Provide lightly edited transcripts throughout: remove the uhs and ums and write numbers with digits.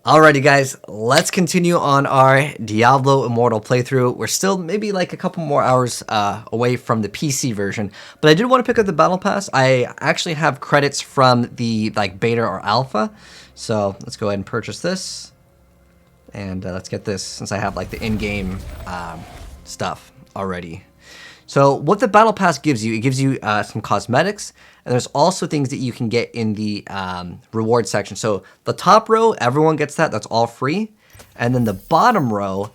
Alrighty guys, let's continue on our Diablo Immortal playthrough. We're still maybe like a couple more hours away from the PC version, but I did want to pick up the Battle Pass. I actually have credits from the beta or alpha, so let's go ahead and purchase this. And let's get this since I have like the in-game stuff already. So what the Battle Pass gives you, it gives you some cosmetics, and there's also things that you can get in the reward section. So the top row, everyone gets that. That's all free. And then the bottom row,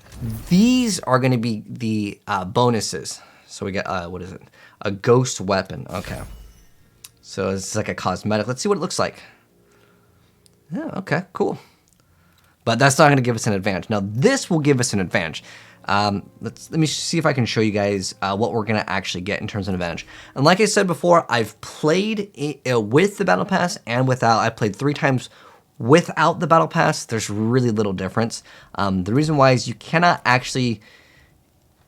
these are going to be the bonuses. So we get, what is it? A ghost weapon. Okay. So it's like a cosmetic. Let's see what it looks like. Yeah, okay, cool. But that's not going to give us an advantage. Now, this will give us an advantage. Let me see if I can show you guys what we're going to actually get in terms of an advantage. And like I said before, I've played with the Battle Pass and without. I played 3 times without the Battle Pass. There's really little difference. The reason why is you cannot actually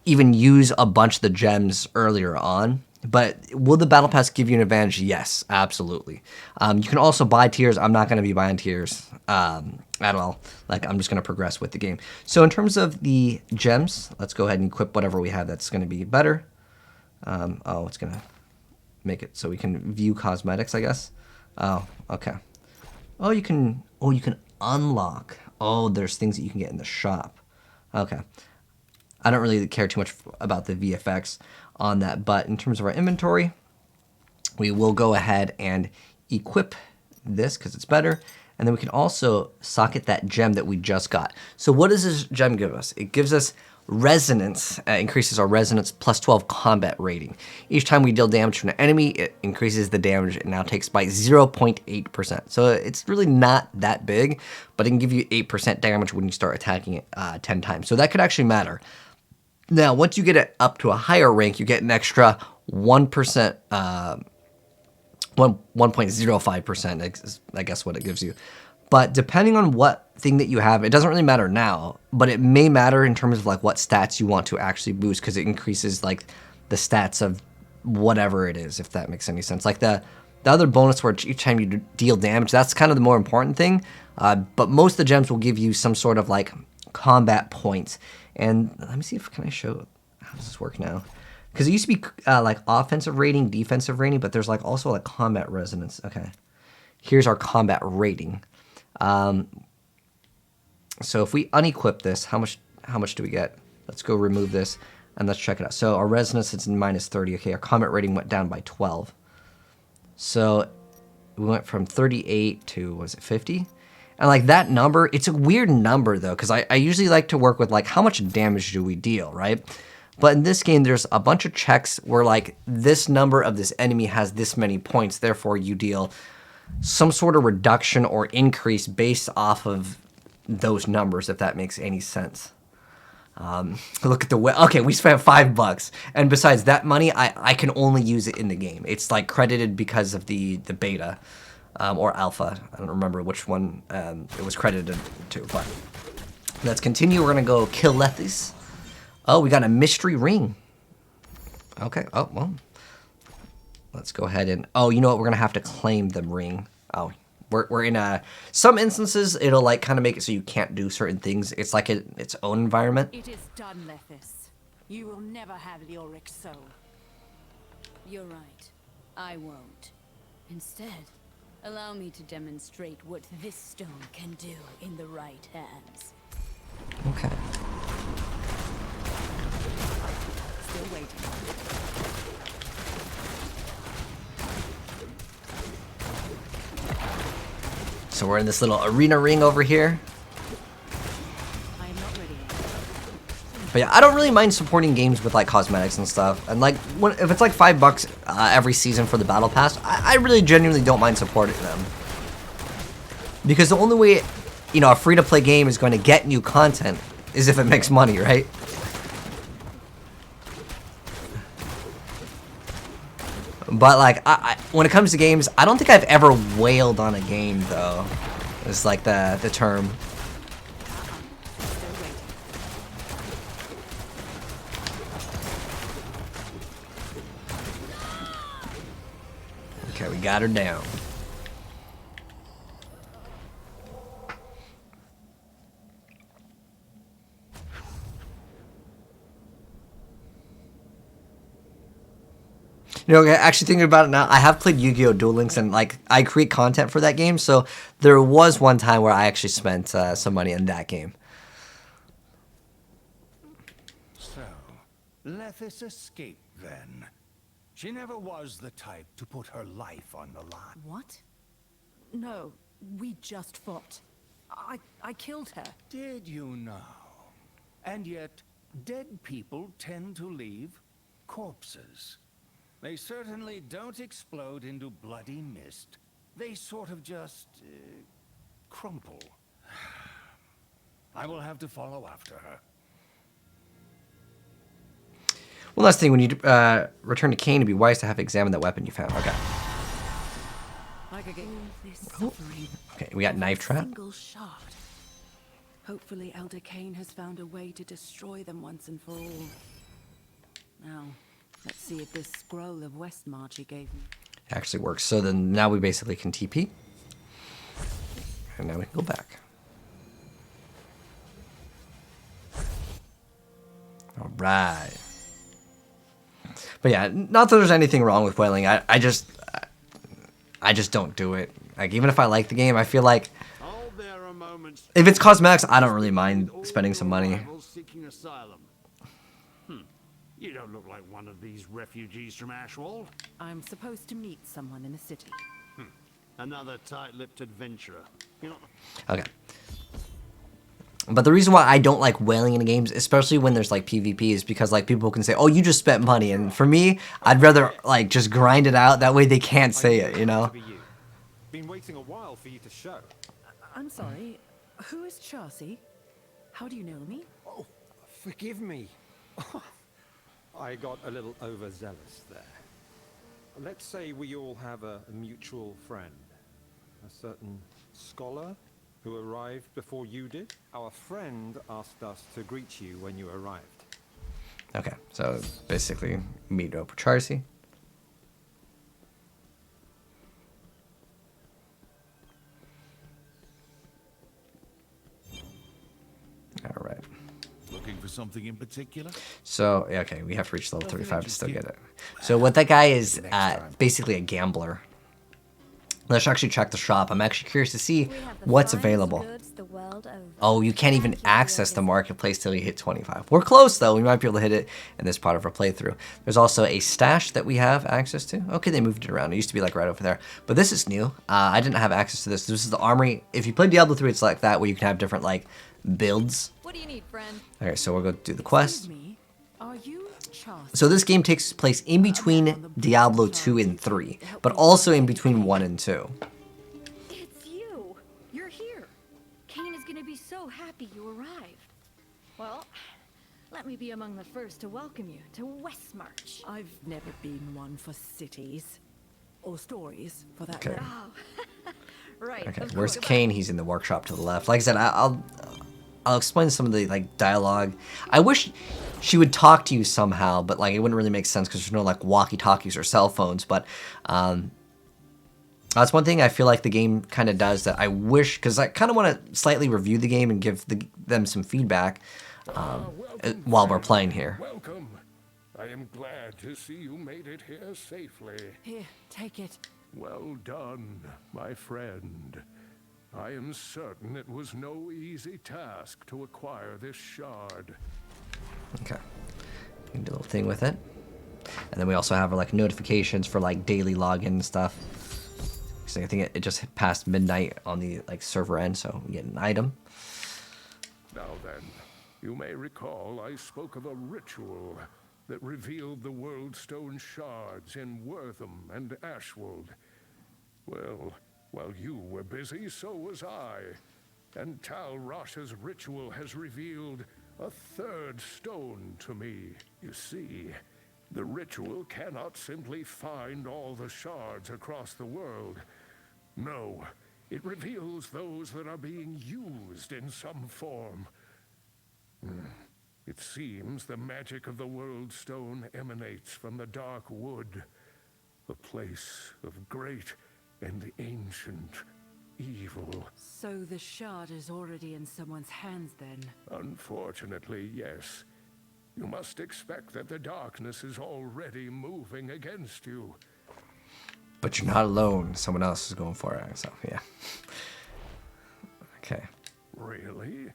even use a bunch of the gems earlier on. But will the Battle Pass give you an advantage? Yes, absolutely. You can also buy tiers. I'm not going to be buying tiers at all. Like, I'm just going to progress with the game. So in terms of the gems, let's go ahead and equip whatever we have that's going to be better. Oh, it's going to make it so we can view cosmetics, I guess. Oh, okay. Oh, you can unlock. Oh, there's things that you can get in the shop. Okay. I don't really care too much about the VFX on that, but in terms of our inventory, we will go ahead and equip this because it's better, and then we can also socket that gem that we just got. So what does this gem give us? It gives us resonance, increases our resonance plus 12 combat rating. Each time we deal damage to an enemy, it increases the damage. It now takes by 0.8%. So it's really not that big, but it can give you 8% damage when you start attacking it 10 times. So that could actually matter. Now, once you get it up to a higher rank, you get an extra 1%, 1.05%, I guess what it gives you. But depending on what thing that you have, it doesn't really matter now, but it may matter in terms of like what stats you want to actually boost, because it increases like the stats of whatever it is, if that makes any sense. Like the other bonus where each time you deal damage, that's kind of the more important thing. But most of the gems will give you some sort of like combat points. And let me see if can I show how does this work now? Because it used to be like offensive rating, defensive rating, but there's like also like combat resonance. Okay, here's our combat rating. So if we unequip this, how much do we get? Let's go remove this and let's check it out. So our resonance is minus 30. Okay, our combat rating went down by 12. So we went from 38 to, was it 50? And like that number, it's a weird number though, because I usually like to work with like how much damage do we deal, right? But in this game, there's a bunch of checks where like this number of this enemy has this many points, therefore you deal some sort of reduction or increase based off of those numbers, if that makes any sense. Look at the okay, we spent $5, and besides that money, I can only use it in the game. It's like credited because of the beta. Or alpha. I don't remember which one it was credited to, but let's continue. We're gonna go kill Lethis. Oh, we got a mystery ring. Okay, oh, well. Let's go ahead and, oh, you know what? We're gonna have to claim the ring. Oh, we're in some instances, it'll like kind of make it so you can't do certain things. It's like its own environment. It is done, Lethis. You will never have the Auric soul. You're right. I won't. Instead, allow me to demonstrate what this stone can do in the right hands. Okay. Still waiting. So we're in this little arena ring over here. I am not ready yet. But yeah, I don't really mind supporting games with like cosmetics and stuff. And like, if it's like $5 every season for the Battle Pass, I really genuinely don't mind supporting them. Because the only way, you know, a free-to-play game is going to get new content is if it makes money, right? But like, when it comes to games, I don't think I've ever wailed on a game though. It's like the term. Okay, we got her down. You know, actually thinking about it now, I have played Yu-Gi-Oh! Duel Links, and like I create content for that game, so there was one time where I actually spent some money on that game. So, Lethis escaped then. She never was the type to put her life on the line. What? No, we just fought. I killed her. Did you know? And yet, dead people tend to leave corpses. They certainly don't explode into bloody mist. They sort of just crumple. I will have to follow after her. One last thing, when you return to Kane, it'd be wise to have examined that weapon you found. Okay. Okay, we got knife trap. Single shard. Hopefully Elder Kane has found a way to destroy them once and for all. Now, let's see if this scroll of Westmarch he gave me Actually works. So then now we basically can TP. And now we can go back. All right. But yeah, not that there's anything wrong with whaling. I just don't do it. Like, even if I like the game, I feel like if it's cosmetics, I don't really mind spending some money. You don't look like one of these refugees from Ashwall. I'm supposed to meet someone in the city. Another tight-lipped adventurer. You're not... Okay. But the reason why I don't like whaling in games, especially when there's like PvP, is because like people can say, "Oh, you just spent money," and for me, I'd rather like just grind it out. That way they can't say it, you know. Been waiting a while for you to show. I'm sorry. Who is Chassis? How do you know me? Oh, forgive me. I got a little overzealous there. Let's say we all have a mutual friend, a certain scholar who arrived before you did. Our friend asked us to greet you when you arrived. Okay, so basically meet up with Charcy. All right. Looking for something in particular? So, yeah, okay, we have to reach level 35 to still get it. So what that guy is, basically a gambler. Let's actually check the shop. I'm actually curious to see what's available. Oh, you can't even access the marketplace till you hit 25. We're close, though. We might be able to hit it in this part of our playthrough. There's also a stash that we have access to. Okay, they moved it around. It used to be like right over there. But this is new. I didn't have access to this. This is the armory. If you play Diablo 3, it's like that, where you can have different like builds. What do you need, friend? Okay, so we'll go do the quest. Are you Chassis? So this game takes place in between Diablo 2 and 3, but also in between 1 and 2. It's you. You're here. Kane is gonna be so happy you arrived. Well, let me be among the first to welcome you to Westmarch. I've never been one for cities. Or stories, for that Okay. matter. Oh, right. Okay, of where's course. Kane? He's in the workshop to the left. Like I said, I'll explain some of the like dialogue. I wish she would talk to you somehow, but like it wouldn't really make sense because there's no like walkie-talkies or cell phones. But that's one thing I feel like the game kind of does that I wish, because I kind of want to slightly review the game and give them some feedback while we're playing here. Welcome. I am glad to see you made it here safely. Here, take it. Well done, my friend. I am certain it was no easy task to acquire this shard. Okay, you can do a little thing with it, and then we also have like notifications for like daily login and stuff. So I think it just passed midnight on the like server end, so we get an item. Now then, you may recall I spoke of a ritual that revealed the World Stone shards in Wortham and Ashwold. Well, while you were busy, so was I. And Tal Rasha's ritual has revealed a third stone to me. You see, the ritual cannot simply find all the shards across the world. No, it reveals those that are being used in some form. It seems the magic of the World Stone emanates from the Dark Wood, a place of great and ancient evil. So the shard is already in someone's hands then? Unfortunately, yes. You must expect that the darkness is already moving against you. But you're not alone. Someone else is going for it. So, yeah. Okay. Really?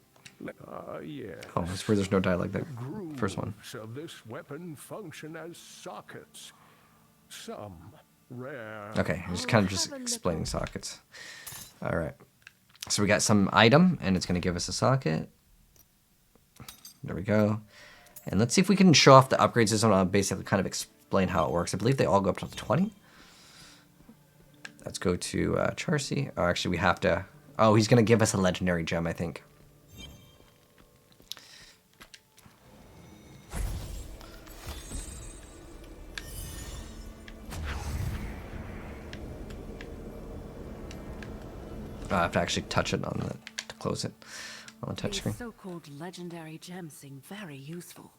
Yes. Oh, that's where there's no dialogue there. First one. Grooves of this weapon function as sockets. Some rare. Okay, just kind of just explaining sockets. All right. So we got some item, and it's going to give us a socket. There we go. And let's see if we can show off the upgrade system. I'll basically kind of explain how it works. I believe they all go up to 20. Let's go to Charcy. Oh, actually, we have to... Oh, he's going to give us a legendary gem, I think. I have to actually touch it on the... to close it on the touchscreen. These so-called legendary gems seem very useful.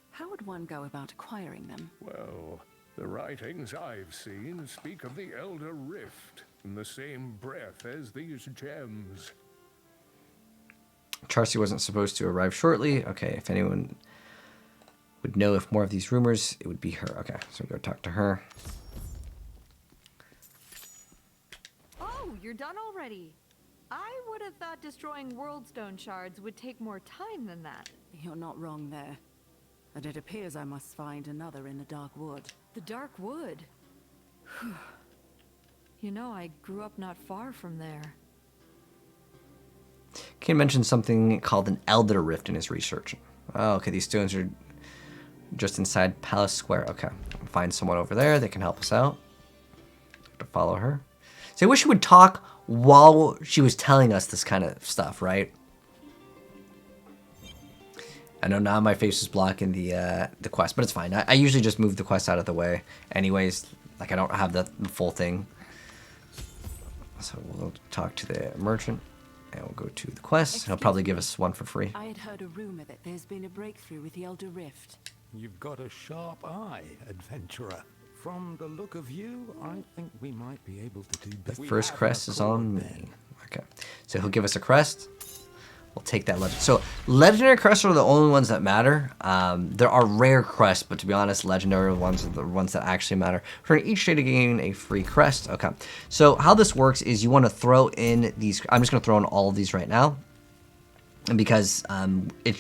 How would one go about acquiring them? Well, the writings I've seen speak of the Elder Rift in the same breath as these gems. Charcy wasn't supposed to arrive shortly. Okay, if anyone would know if more of these rumors, it would be her. Okay, so we go talk to her. Oh, you're done already. I would have thought destroying Worldstone shards would take more time than that. You're not wrong there. And it appears I must find another in the Dark Wood. The Dark Wood? You know, I grew up not far from there. Kane mentioned something called an Elder Rift in his research. Oh, okay, these stones are just inside Palace Square. Okay, find someone over there that can help us out. To follow her. So I wish she would talk while she was telling us this kind of stuff, right? I know now my face is blocking the quest, but it's fine. I usually just move the quest out of the way anyways. Like, I don't have the full thing. So we'll talk to the merchant, and we'll go to the quest. He'll probably give us one for free. I had heard a rumor that there's been a breakthrough with the Elder Rift. You've got a sharp eye, adventurer. From the look of you, I think we might be able to do better. The first crest is on me. Okay, so he'll give us a crest. We'll take that legend. So legendary crests are the only ones that matter. There are rare crests, but to be honest, legendary ones are the ones that actually matter. For each day to gain a free crest. Okay, so how this works is you want to throw in these. I'm just going to throw in all of these right now, and because the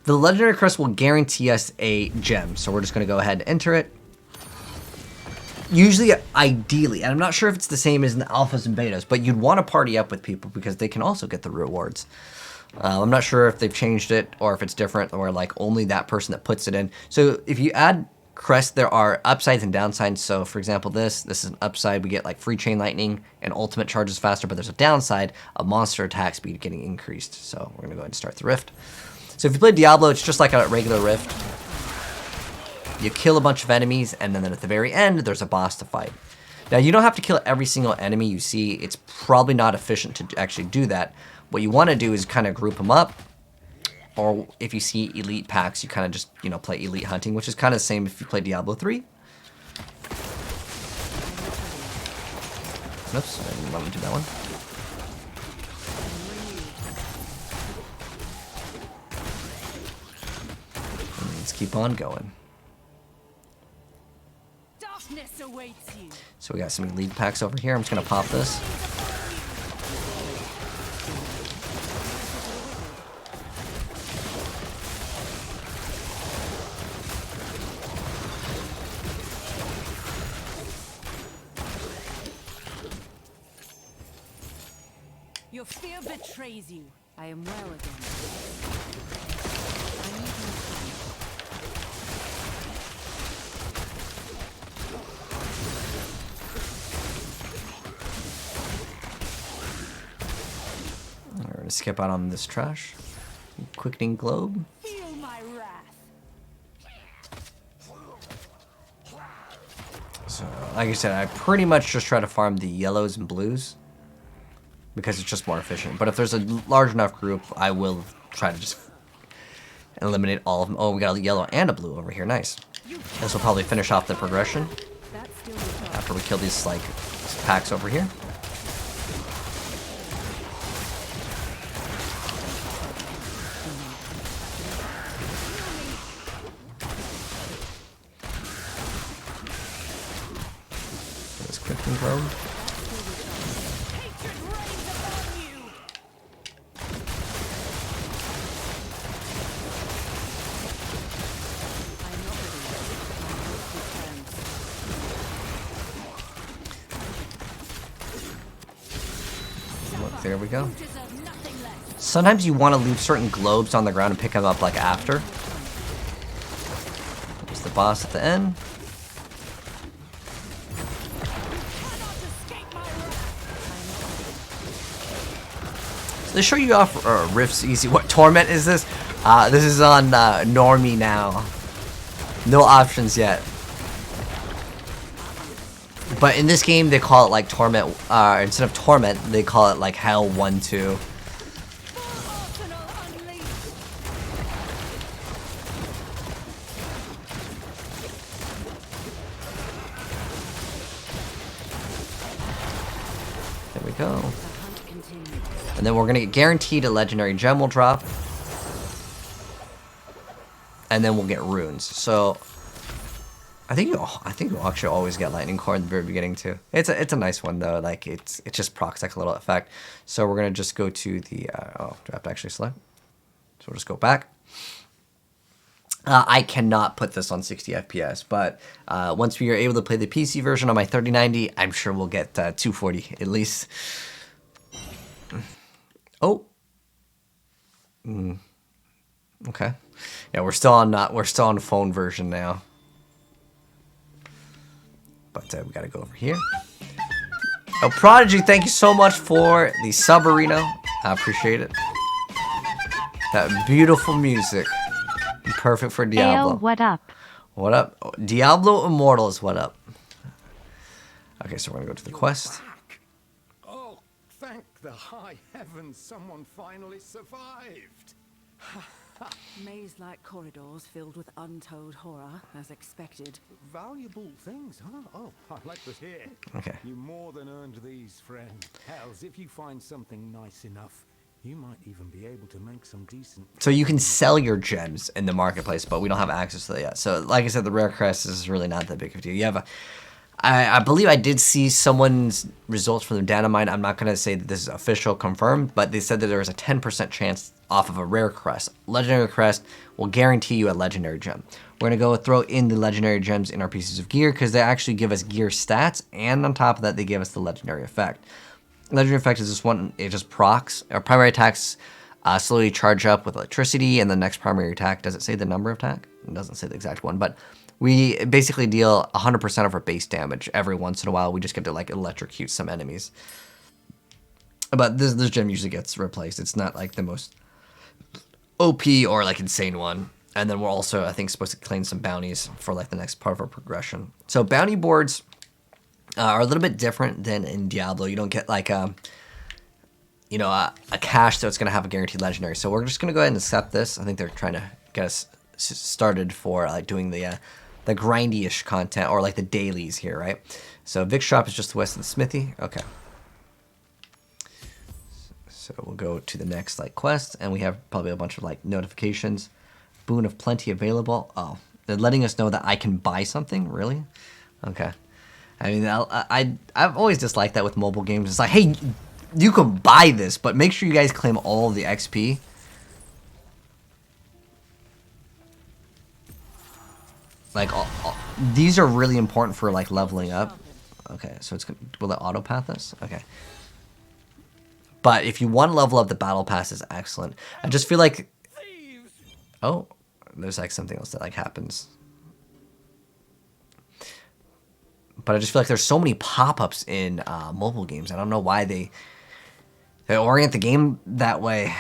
legendary crest will guarantee us a gem. So we're just going to go ahead and enter it. Usually, ideally, and I'm not sure if it's the same as in the alphas and betas, but you'd want to party up with people because they can also get the rewards. I'm not sure if they've changed it or if it's different or like only that person that puts it in. So if you add crest, there are upsides and downsides. So for example, this is an upside. We get like free chain lightning and ultimate charges faster, but there's a downside of monster attack speed getting increased. So we're going to go ahead and start the rift. So if you play Diablo, it's just like a regular rift. You kill a bunch of enemies, and then at the very end, there's a boss to fight. Now, you don't have to kill every single enemy you see. It's probably not efficient to actually do that. What you want to do is kind of group them up, or if you see elite packs, you kind of just, you know, play elite hunting, which is kind of the same if you play Diablo 3. Oops, I didn't want to do that one. And let's keep on going. Awaits you. So we got some elite packs over here. I'm just gonna pop this. Your fear betrays you. I am well again. I need you. We're gonna skip out on this trash. Quickening globe. Feel my wrath. So, like I said, I pretty much just try to farm the yellows and blues because it's just more efficient. But if there's a large enough group, I will try to just eliminate all of them. Oh, we got a yellow and a blue over here. Nice. This will probably finish off the progression after we kill these like packs over here. confirmed. There we go. Sometimes you want to leave certain globes on the ground and pick them up like after. There's the boss at the end. So they show you off Rift's easy. What torment is this? This is on Normie now. No options yet. But in this game, they call it like Torment. Instead of Torment, they call it like Hell 1-2. There we go. And then we're gonna get guaranteed a legendary gem will drop. And then we'll get runes. So I think you'll actually always get lightning core in the very beginning too. It's a nice one though. Like it just procs like a little effect. So we're gonna just go to the oh, do I have to actually select? So we'll just go back. I cannot put this on 60 FPS, but once we are able to play the PC version on my 3090, I'm sure we'll get 240 at least. Oh. Okay. Yeah, we're still on phone version now. But we gotta go over here. Oh, Prodigy, thank you so much for the sub arena. I appreciate it. That beautiful music. Perfect for Diablo. Ayo, what up? What up? Oh, Diablo Immortal is what up. Okay, so we're gonna go to the quest. Oh, thank the high heavens, someone finally survived. Maze-like corridors filled with untold horror, as expected. Valuable things, huh? Oh, I'd like to hear. Okay. You more than earned these, friend. Hells, if you find something nice enough, you might even be able to make some decent... So you can sell your gems in the marketplace, but we don't have access to that yet. So like I said, the rare crest is really not that big of a deal. You have I believe I did see someone's results from the data mine. I'm not going to say that this is official confirmed, but they said that there was a 10% chance off of a rare crest. Legendary crest will guarantee you a legendary gem. We're going to go throw in the legendary gems in our pieces of gear because they actually give us gear stats, and on top of that, they give us the legendary effect. Legendary effect is this one, it just procs. Our primary attacks slowly charge up with electricity, and the next primary attack, does it say the number of attack? It doesn't say the exact one, but we basically deal 100% of our base damage every once in a while. We just get to like electrocute some enemies. But this gem usually gets replaced. It's not like the most OP or like insane one. And then we're also, I think, supposed to claim some bounties for like the next part of our progression. So bounty boards are a little bit different than in Diablo. You don't get like a cache that's going to have a guaranteed legendary. So we're just going to go ahead and accept this. I think they're trying to get us started for like doing the grindy-ish content, or like the dailies here, right? So Vic's shop is just west of the smithy. Okay. So we'll go to the next like quest, and we have probably a bunch of like notifications. Boon of plenty available. Oh, they're letting us know that I can buy something. Really? Okay. I mean, I've always disliked that with mobile games. It's like, hey, you can buy this, but make sure you guys claim all of the XP. Like, these are really important for, like, leveling up. Okay, so it's gonna, will it auto-path us? Okay. But if you want to level up, the battle pass is excellent. I just feel like... Oh, there's, like, something else that, like, happens. But I just feel like there's so many pop-ups in mobile games. I don't know why they orient the game that way.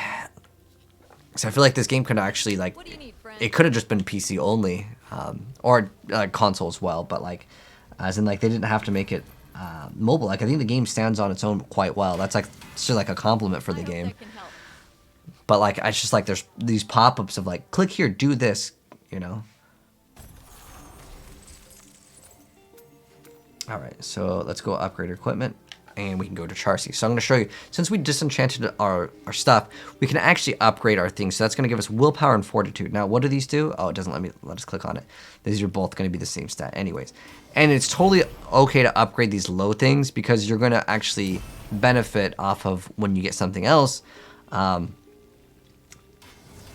So I feel like this game could actually, like... What do you need, friend? It could have just been PC only. Or console as well, but like, as in like they didn't have to make it mobile. Like I think the game stands on its own quite well. That's like still like a compliment for the game. But like it's just like there's these pop-ups of like click here, do this, you know. All right, so let's go upgrade equipment, and we can go to Charcy. So I'm going to show you, since we disenchanted our stuff, we can actually upgrade our things. So that's going to give us willpower and fortitude. Now, what do these do? Oh, it doesn't let us click on it. These are both going to be the same stat anyways. And it's totally okay to upgrade these low things because you're going to actually benefit off of when you get something else.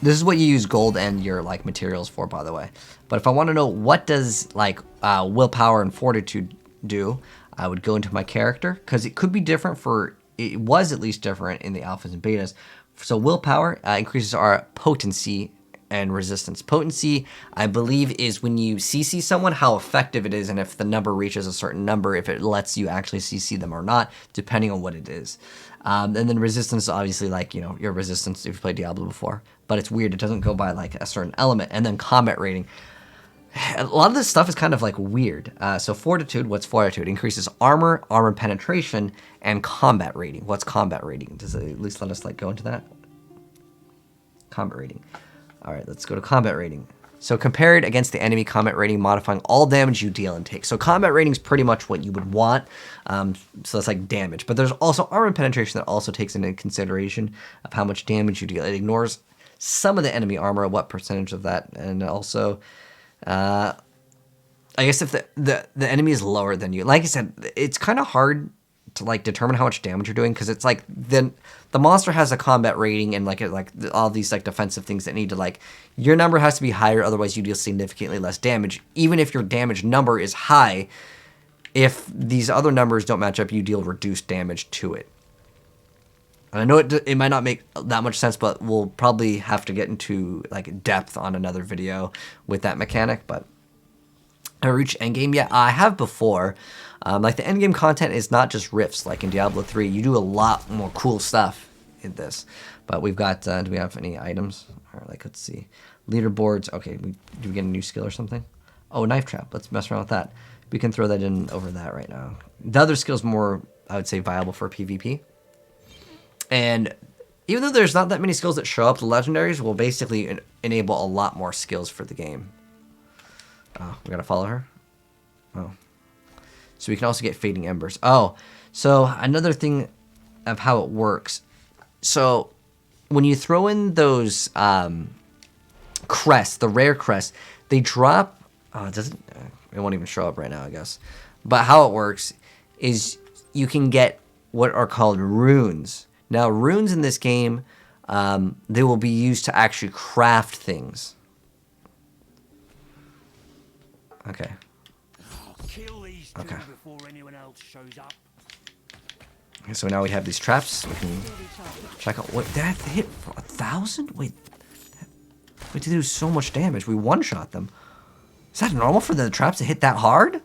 This is what you use gold and your like materials for, by the way. But if I want to know what does like willpower and fortitude do, I would go into my character, because it could be different for, it was at least different in the alphas and betas. So willpower increases our potency and resistance. Potency, I believe, is when you CC someone, how effective it is, and if the number reaches a certain number, if it lets you actually CC them or not, depending on what it is. And then resistance is obviously like, you know, your resistance if you played Diablo before. But it's weird, it doesn't go by like a certain element. And then combat rating. A lot of this stuff is kind of like weird. So fortitude, what's fortitude? Increases armor, armor penetration, and combat rating. What's combat rating? Does it at least let us like go into that? Combat rating. All right, let's go to combat rating. So compared against the enemy, combat rating modifying all damage you deal and take. So combat rating is pretty much what you would want. So that's like damage. But there's also armor penetration that also takes into consideration of how much damage you deal. It ignores some of the enemy armor, what percentage of that, and also, I guess if the enemy is lower than you, like I said, it's kind of hard to like determine how much damage you're doing, because it's like then the monster has a combat rating and like all these like defensive things that need to like your number has to be higher, otherwise you deal significantly less damage. Even if your damage number is high, if these other numbers don't match up, you deal reduced damage to it. And I know it might not make that much sense, but we'll probably have to get into like depth on another video with that mechanic. But I reached endgame. Yeah, I have before. Like the endgame content is not just rifts like in Diablo 3. You do a lot more cool stuff in this. But we've got, do we have any items? Or like, let's see. Leaderboards. Okay, do we get a new skill or something? Oh, knife trap. Let's mess around with that. We can throw that in over that right now. The other skill's more, I would say, viable for PvP. And even though there's not that many skills that show up, the legendaries will basically enable a lot more skills for the game. Oh, we gotta follow her? Oh. So we can also get Fading Embers. Oh, so another thing of how it works. So when you throw in those crests, the rare crests, they drop... Oh, it won't even show up right now, I guess. But how it works is you can get what are called runes. Now, runes in this game, they will be used to actually craft things. Okay. Kill these two before anyone else shows up. Okay, so now we have these traps. We can check out what that hit for 1,000. Wait, we do so much damage. We one-shot them. Is that normal for the traps to hit that hard?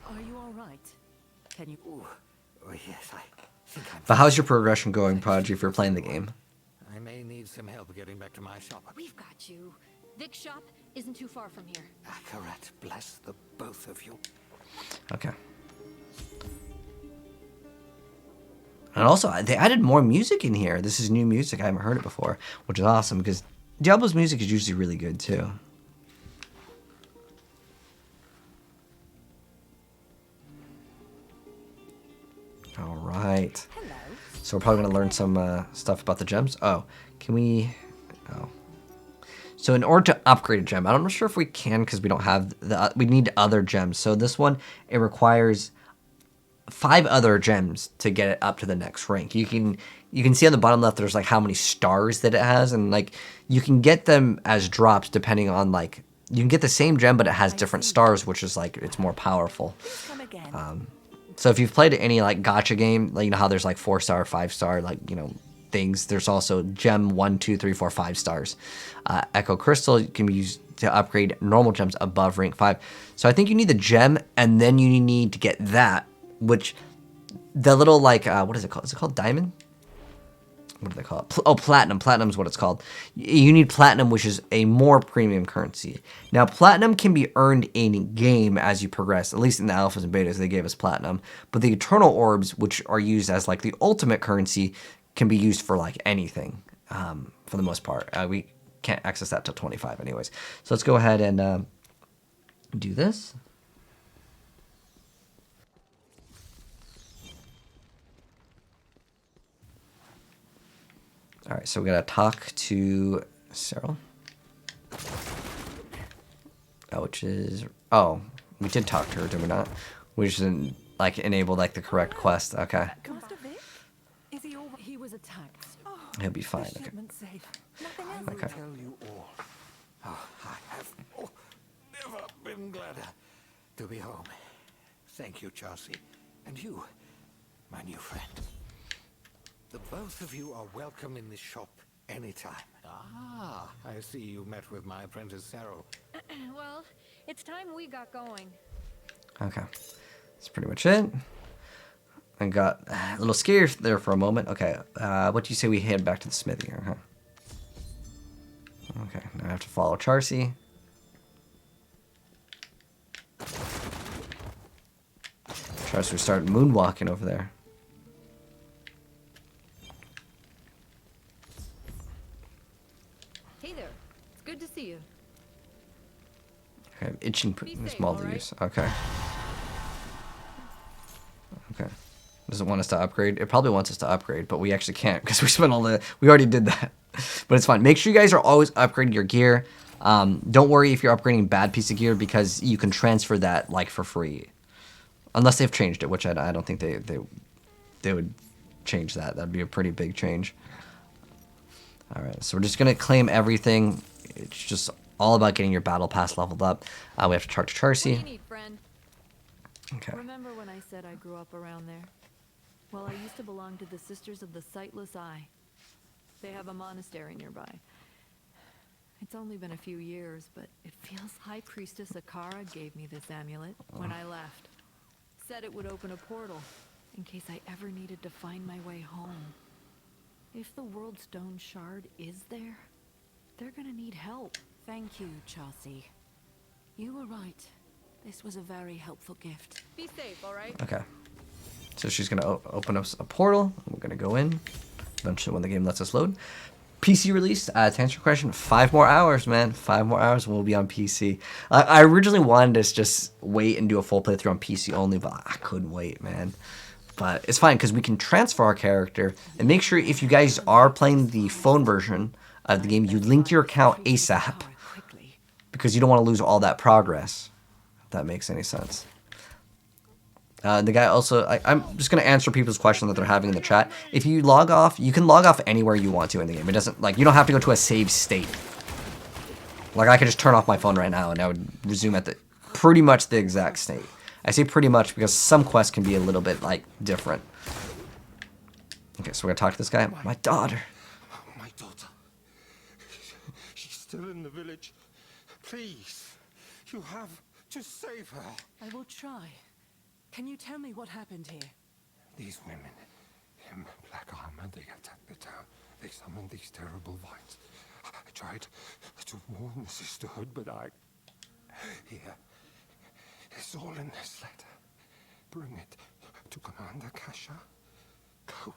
Are you all right? Can you? Oh yes, I think I'm. But how's your progression going, Prodigy, if you're playing the game? I may need some help getting back to my shop. We've got you. Vic's shop isn't too far from here. Akarat, bless the both of you. Okay. And also, they added more music in here. This is new music. I haven't heard it before, which is awesome because Diablo's music is usually really good too. All right. Hello. So we're probably going to learn some stuff about the gems. Oh, can we... Oh. So in order to upgrade a gem, I'm not sure if we can because we don't have the... We need other gems. So this one, it requires 5 other gems to get it up to the next rank. You can see on the bottom left there's like how many stars that it has, and like you can get them as drops depending on like you can get the same gem but it has different stars, which is like it's more powerful. So if you've played any like gacha game, like you know how there's like 4-star, 5-star, like you know things. There's also gem 1, 2, 3, 4, 5 stars. Echo Crystal can be used to upgrade normal gems above rank 5. So I think you need the gem and then you need to get that. Which, the little, like, what is it called? Is it called diamond? What do they call it? Oh, platinum. Platinum is what it's called. You need platinum, which is a more premium currency. Now, platinum can be earned in-game as you progress. At least in the alphas and betas, they gave us platinum. But the eternal orbs, which are used as, like, the ultimate currency, can be used for, like, anything, for the most part. We can't access that till 25 anyways. So let's go ahead and do this. All right, so we gotta talk to Cyril. Which is, oh, we did talk to her, did we not? We just didn't like enable like the correct quest. Okay. Master Vic? Is he all? He was attacked. He'll be fine. Okay. Safe. I will tell you all. Oh, I have never been gladder to be home. Thank you, Chelsea. And you, my new friend. The both of you are welcome in this shop anytime. Ah, I see you met with my apprentice, Cyril. Well, it's time we got going. Okay. That's pretty much it. I got a little scared there for a moment. Okay. What do you say we head back to the smithy here, huh? Okay. Now I have to follow Charcy. Charcy will start moonwalking over there. Hey there. It's good to see you. Okay, itching Be is safe, small all to right? use. Okay. Okay. Does it want us to upgrade? It probably wants us to upgrade, but we actually can't because we spent all the... We already did that. But it's fine. Make sure you guys are always upgrading your gear. Don't worry if you're upgrading a bad piece of gear because you can transfer that like for free. Unless they've changed it, which I don't think they would change that. That'd be a pretty big change. All right, so we're just going to claim everything. It's just all about getting your battle pass leveled up. We have to talk to What do you Charcy. need, friend? Okay. Remember when I said I grew up around there? Well, I used to belong to the Sisters of the Sightless Eye. They have a monastery nearby. It's only been a few years, but it feels High Priestess Akara gave me this amulet when I left. Said it would open a portal in case I ever needed to find my way home. If the World Stone Shard is there, they're gonna need help. Thank you, Chelsea. You were right. This was a very helpful gift. Be safe, all right? Okay. So she's going to open us a portal. We're going to go in eventually when the game lets us load. PC release, to answer your question, 5 more hours, man. 5 more hours and we'll be on PC. I originally wanted to just wait and do a full playthrough on PC only, but I couldn't wait, man. But it's fine because we can transfer our character. And make sure if you guys are playing the phone version of the game, you link your account ASAP. Because you don't want to lose all that progress. If that makes any sense. The guy also, I'm just going to answer people's questions that they're having in the chat. If you log off, you can log off anywhere you want to in the game. It doesn't, like, you don't have to go to a save state. Like, I could just turn off my phone right now and I would resume at the, pretty much the exact state. I say pretty much because some quests can be a little bit, like, different. Okay, so we're going to talk to this guy. My daughter. My daughter. She's still in the village. Please, you have to save her. I will try. Can you tell me what happened here? These women in black armor, they attacked the town. They summoned these terrible vines. I tried to warn the Sisterhood, but Here. It's all in this letter. Bring it to Commander Kasha. Go.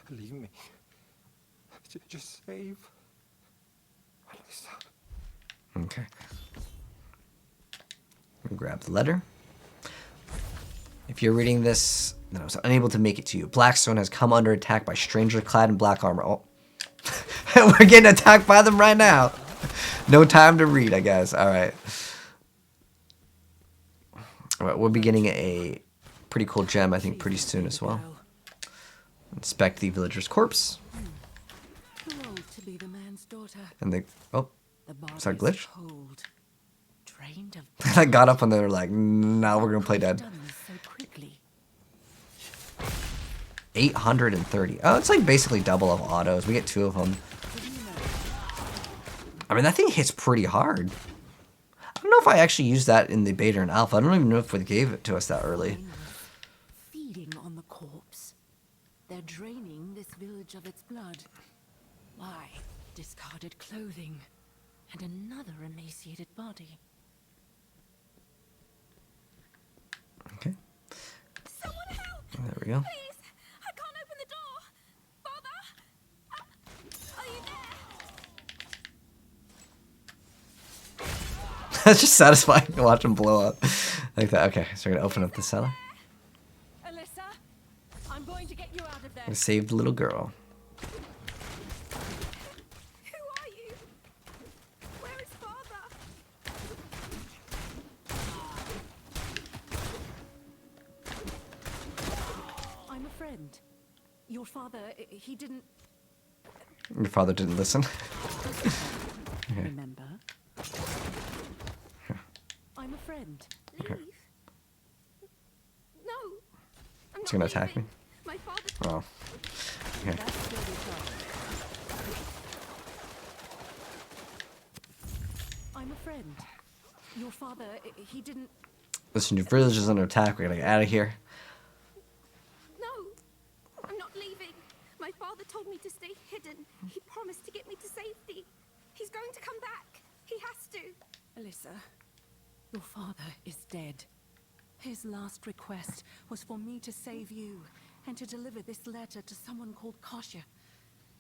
Leave me. Just save Alyssa. Okay. Grab the letter. If you're reading this, then I was unable to make it to you. Blackstone has come under attack by strangers clad in black armor. Oh. We're getting attacked by them right now. No time to read, I guess. All right. All right, we'll be getting a pretty cool gem, I think, pretty soon as well. Inspect the villager's corpse. Too old to be the man's daughter. And they... Oh. Is that a glitch? Cold, drained of I got up and they were like, no, we're going to play dead. so quickly. 830. Oh, it's like basically double of autos. We get 2 of them. I mean, that thing hits pretty hard. I don't know if I actually used that in the beta and alpha. I don't even know if they gave it to us that early. Feeding on the corpse. They're draining this village of its blood. Why? Discarded clothing. And another emaciated body. Okay. Someone help! There we go. Please! I can't open the door! Father? Are you there? That's just satisfying to watch them blow up. Like that. Okay, so we're going to open up the cellar. Alyssa, I'm going to get you out of there. We saved the little girl. friend. Your father, he didn't... Your father didn't listen. Remember? I'm a friend. Okay. No! I'm It's gonna attack me. My father... Oh. Okay. I'm a friend. Your father, he didn't... Listen, your village is under attack. We gotta get out of here. No! I'm not leaving. My father told me to stay hidden. He promised to get me to safety. He's going to come back. He has to. Alyssa, your father is dead. His last request was for me to save you and to deliver this letter to someone called Kasia.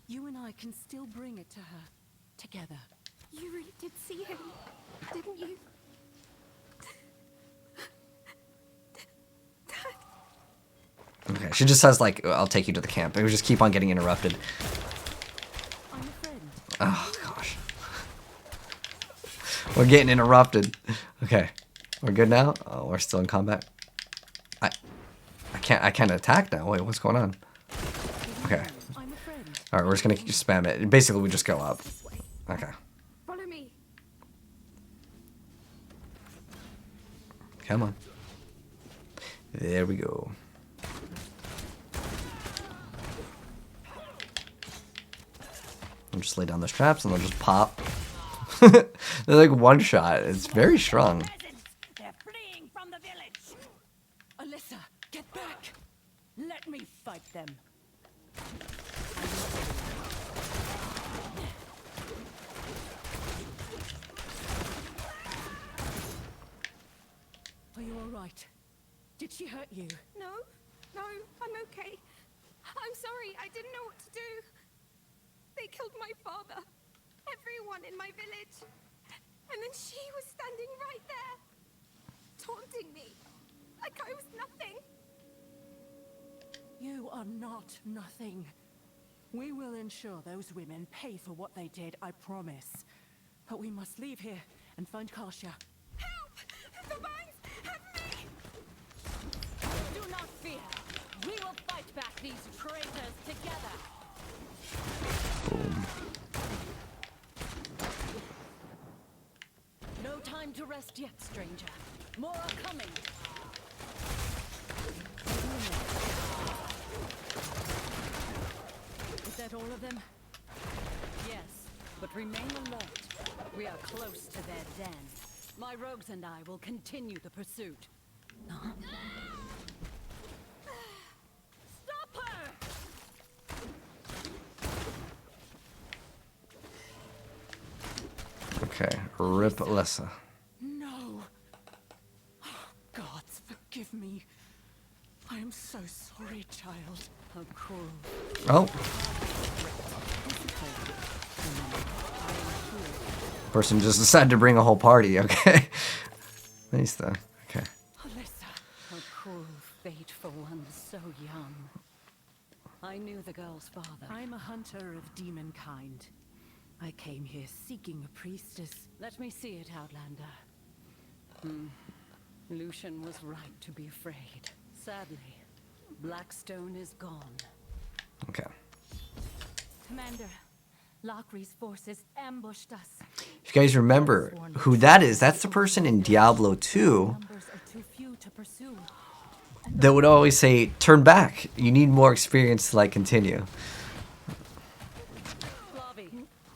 You and I can still bring it to her together. You really did see him, didn't you? Okay, she just says like, "I'll take you to the camp." It would just keep on getting interrupted. I'm a friend. Oh gosh, we're getting interrupted. Okay, we're good now. Oh, we're still in combat. I can't attack now. Wait, what's going on? Okay. All right, we're just gonna spam it. Basically, we just go up. Okay. Follow me. Come on. There we go. I'll just lay down those traps and they'll just pop. They're like one shot. It's very strong. They're fleeing from the village. Alyssa, get back. Let me fight them. Are you all right? Did she hurt you? No, I'm okay. I'm sorry, I didn't know what to do. They killed my father, everyone in my village. And then she was standing right there, taunting me, like I was nothing. You are not nothing. We will ensure those women pay for what they did, I promise. But we must leave here and find Kasia. Help! The mines have me! Do not fear. We will fight back these traitors together. Boom. No time to rest yet, stranger. More are coming. Is that all of them? Yes, but remain alert. We are close to their den. My rogues and I will continue the pursuit. Stop her! Okay, rip Alyssa. No. Oh, gods, forgive me. I am so sorry, child. How cruel. Oh. Person just decided to bring a whole party. Okay. Nice though. Okay. Alyssa. A cruel fate for one so young. I knew the girl's father. I'm a hunter of demon kind. I came here seeking a priestess. Let me see it, Outlander. Lucian was right to be afraid. Sadly, Blackstone is gone. Okay. Commander, Lockery's forces ambushed us. If you guys remember who that is, that's the person in Diablo 2 Numbers are too few to pursue. that would always say, turn back. You need more experience to like continue.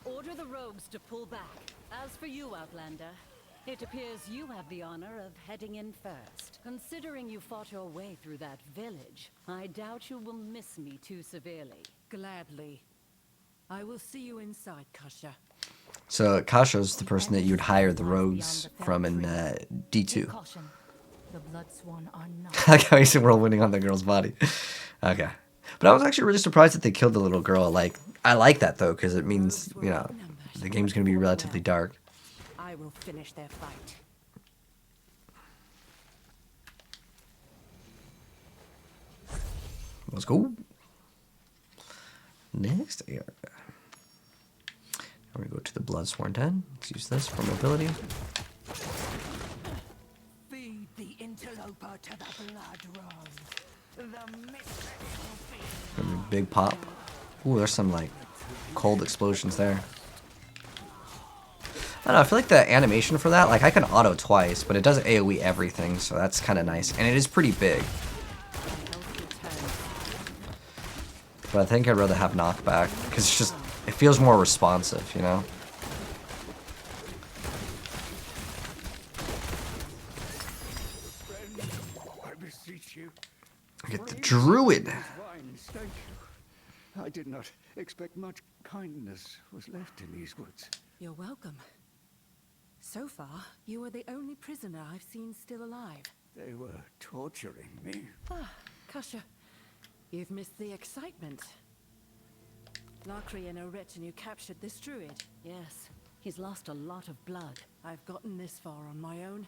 Order the rogues to pull back. As for you, Outlander, it appears you have the honor of heading in first. Considering you fought your way through that village, I doubt you will miss me too severely. Gladly. I will see you inside, Kasia. So Kasha's the person that you'd hire the rogues from in D2. Caution. The Bloodsworn are not. I like how he's whirlwinding on the girl's body. Okay. But I was actually really surprised that they killed the little girl. Like, I like that though, because it means, you know, the game's going to be relatively dark. I will finish their fight. Let's go. Next area. Now we go to the Bloodsworn Den. Let's use this for mobility. Feed the interloper to the blood rose. Big pop. Ooh, there's some like cold explosions there. I don't know, I feel like the animation for that, like I can auto twice, but it does AoE everything, so that's kind of nice. And it is pretty big. But I think I'd rather have knockback, because it's just, it feels more responsive, you know? I beseech you. Get the Druid. Thank you. I did not expect much kindness was left in these woods. You're welcome. So far, you are the only prisoner I've seen still alive. They were torturing me. Ah, Kasha. You've missed the excitement. Lakri and her retinue captured this druid. Yes, he's lost a lot of blood. I've gotten this far on my own.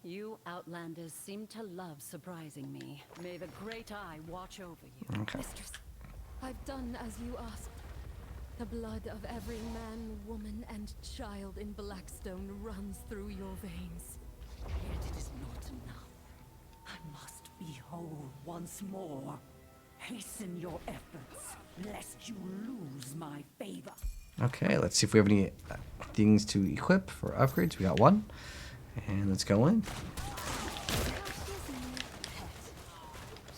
You Outlanders seem to love surprising me. May the Great Eye watch over you. Okay. Mistress, I've done as you asked. The blood of every man, woman, and child in Blackstone runs through your veins. Yet it is not enough. I must be whole once more. Hasten your efforts, lest you lose my favor. Okay, let's see if we have any things to equip for upgrades. We got one. And let's go in.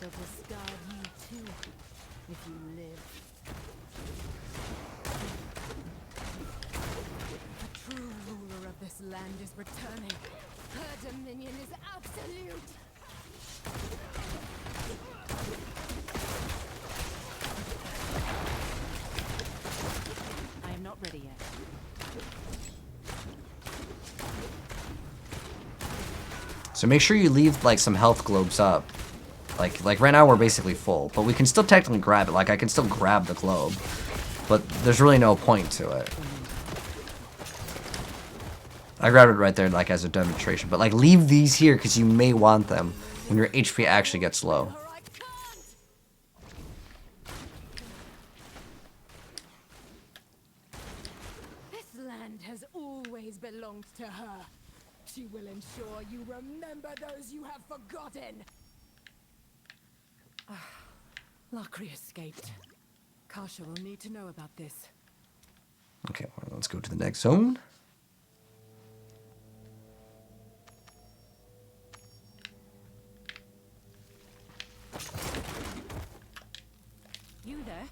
Shall discard you too, if you live. The true ruler of this land is returning. Her dominion is absolute. I am not ready yet. So make sure you leave like some health globes up. Like right now we're basically full, but we can still technically grab it. Like I can still grab the globe, but there's really no point to it. I grabbed it right there like as a demonstration, but like leave these here because you may want them when your HP actually gets low. This land has always belonged to her. She will ensure you remember those you have forgotten. Lakri escaped. Kasha will need to know about this. Okay, well, let's go to the next zone. You there?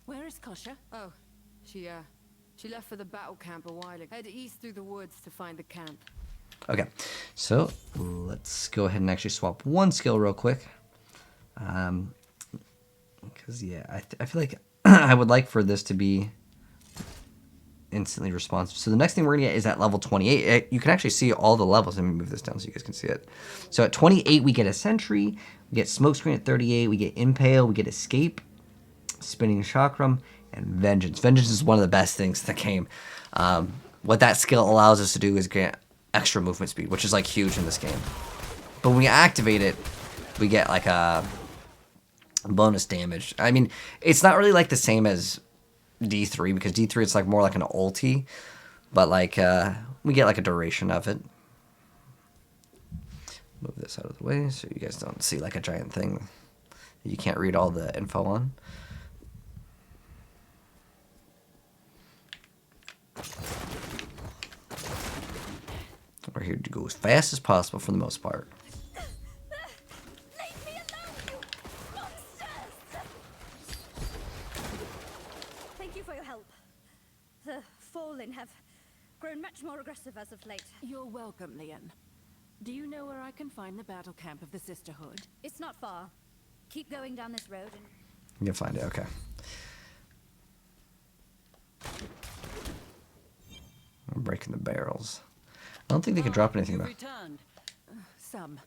Where is Kasha? Oh, she left for the battle camp a while ago. Head east through the woods to find the camp. Okay, so let's go ahead and actually swap one skill real quick. Because, yeah, I feel like I would like for this to be instantly responsive. So the next thing we're going to get is at level 28. You can actually see all the levels. Let me move this down so you guys can see it. So at 28, we get a Sentry. We get Smokescreen at 38. We get Impale. We get Escape, Spinning Chakram, and Vengeance. Vengeance is one of the best things in the game. What that skill allows us to do is get extra movement speed, which is like huge in this game. But when we activate it, we get like a bonus damage. I mean, it's not really like the same as D3 because D3 it's like more like an ulti, but like we get like a duration of it. Move this out of the way so you guys don't see like a giant thing that you can't read all the info on. We're here to go as fast as possible for the most part. Leave me alone, you monsters! Thank you for your help. The Fallen have grown much more aggressive as of late. You're welcome, Lian. Do you know where I can find the battle camp of the Sisterhood? It's not far. Keep going down this road and... You can find it, okay. I'm breaking the barrels. I don't think they can drop anything though. Returned. Some.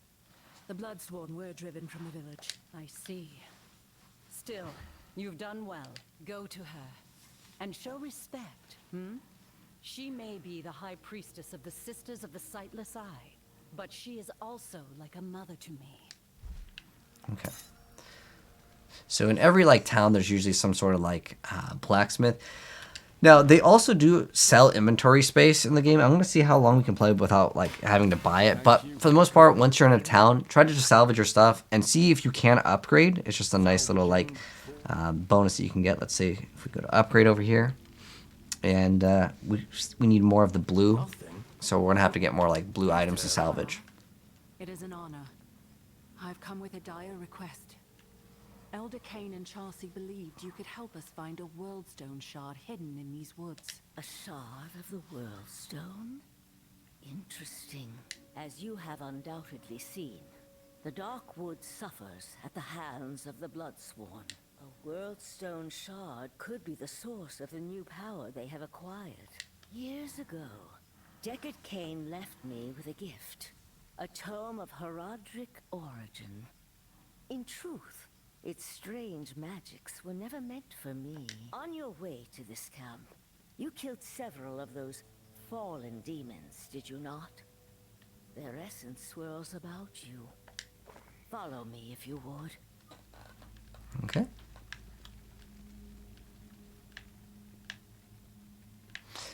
The Bloodsworn were driven from the village. I see. Still, you've done well. Go to her. And show respect, She may be the High Priestess of the Sisters of the Sightless Eye, but she is also like a mother to me. Okay. So in every like town, there's usually some sort of like blacksmith. Now, they also do sell inventory space in the game. I'm going to see how long we can play without like having to buy it. But for the most part, once you're in a town, try to just salvage your stuff and see if you can upgrade. It's just a nice little like bonus that you can get. Let's see if we go to upgrade over here. And we need more of the blue. So we're going to have to get more like blue items to salvage. It is an honor. I've come with a dire request. Elder Kane and Chelsea believed you could help us find a Worldstone shard hidden in these woods. A shard of the Worldstone? Interesting. As you have undoubtedly seen, the Dark Wood suffers at the hands of the Bloodsworn. A Worldstone shard could be the source of the new power they have acquired. Years ago, Deckard Kane left me with a gift. A tome of Herodric origin. In truth, its strange magics were never meant for me. On your way to this camp, you killed several of those fallen demons, did you not? Their essence swirls about you. Follow me if you would. Okay.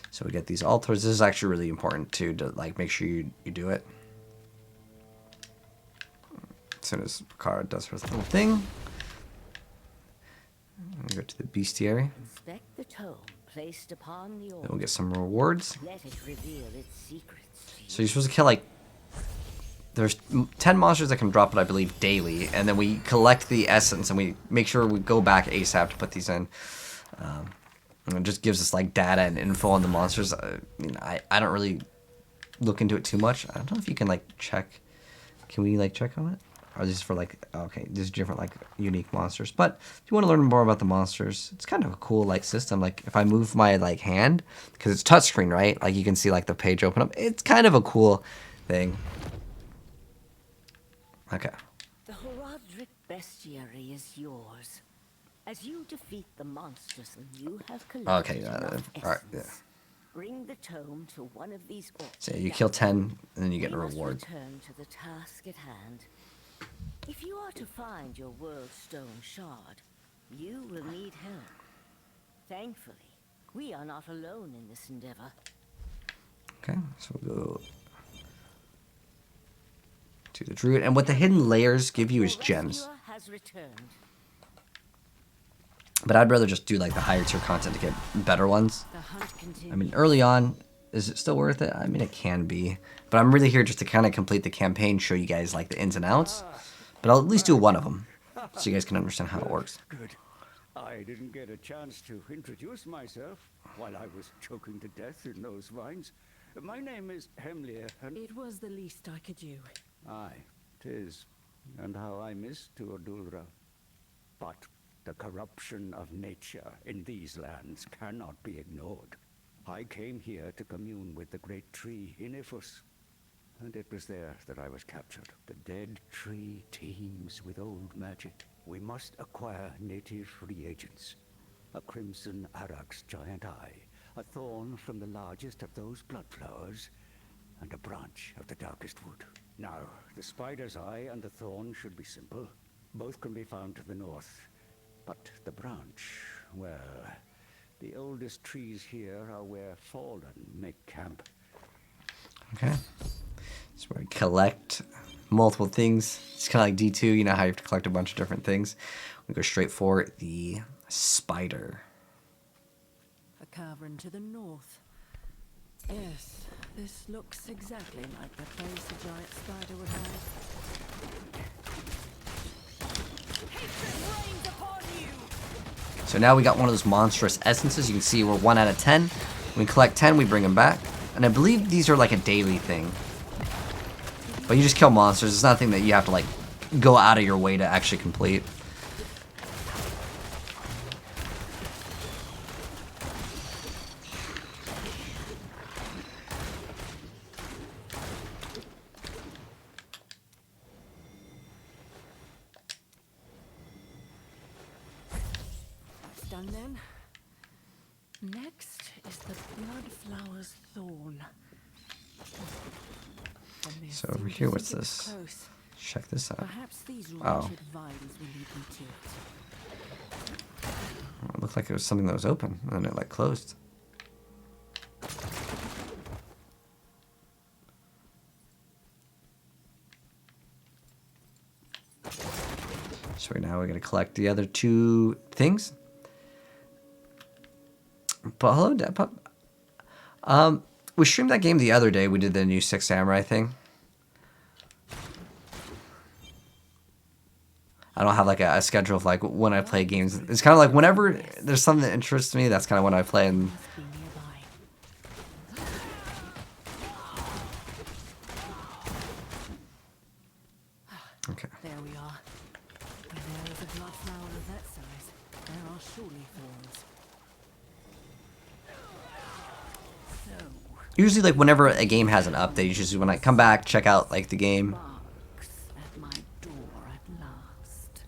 So we get these altars. This is actually really important too, to like make sure you do it. As soon as Kara does her little thing. Go to the bestiary. Inspect the tome placed upon the Then we'll get some rewards. Let it reveal its secrets. So you're supposed to kill like, there's 10 monsters that can drop it, I believe, daily, and then we collect the essence and we make sure we go back ASAP to put these in. And it just gives us like data and info on the monsters. I mean, I don't really look into it too much. I don't know if you can like check. Can we like check on it? Or these for like, okay, these are different like unique monsters. But if you want to learn more about the monsters, it's kind of a cool like system. Like if I move my like hand, because it's touchscreen, right? Like you can see like the page open up. It's kind of a cool thing. Okay. The Herodric bestiary is yours. As you defeat the monsters you have collected. Okay, all right, yeah. Bring the tome to one of these orcs. So you kill 10, and then you get a We must reward. return to the task at hand. If you are to find your Worldstone shard, you will need help. Thankfully, we are not alone in this endeavor. Okay, so we'll go to the Druid. And what the hidden layers give you is gems. Has returned. But I'd rather just do like the higher tier content to get better ones. I mean, early on, is it still worth it? I mean, it can be. But I'm really here just to kind of complete the campaign, show you guys like the ins and outs. But I'll at least do one of them, so you guys can understand how it works. Good. I didn't get a chance to introduce myself while I was choking to death in those vines. My name is Hemlir, and... It was the least I could do. Aye, 'tis. And how I miss Tuordulra. But the corruption of nature in these lands cannot be ignored. I came here to commune with the great tree Inifus. And it was there that I was captured. The dead tree teems with old magic. We must acquire native reagents. A crimson Arax giant eye, a thorn from the largest of those blood flowers, and a branch of the darkest wood. Now, the spider's eye and the thorn should be simple. Both can be found to the north. But the branch, well, the oldest trees here are where fallen make camp. Okay. So we collect multiple things. It's kind of like D2, you know how you have to collect a bunch of different things. We go straight for the spider. A cavern to the north. Yes, this looks exactly like the place a giant spider would hide. So now we got one of those monstrous essences. You can see we're 1 out of 10. When we collect 10, we bring them back. And I believe these are like a daily thing. But you just kill monsters. It's nothing that you have to like go out of your way to actually complete. That's done then. Next is the Bloodflower's Thorn. So over here, what's this? Check this out. Oh. It looked like it was something that was open, and then it like closed. So right now we're gonna collect the other 2 things. But hello, Dad we streamed that game the other day. We did the new 6 Samurai thing. I don't have like a schedule of like when I play games. It's kind of like whenever there's something that interests me, that's kind of when I play. And okay. There we are. When there is a blood flower of that size, there are surely thorns. So, Usually, like whenever a game has an update, usually when I come back, check out like the game. at my door at last.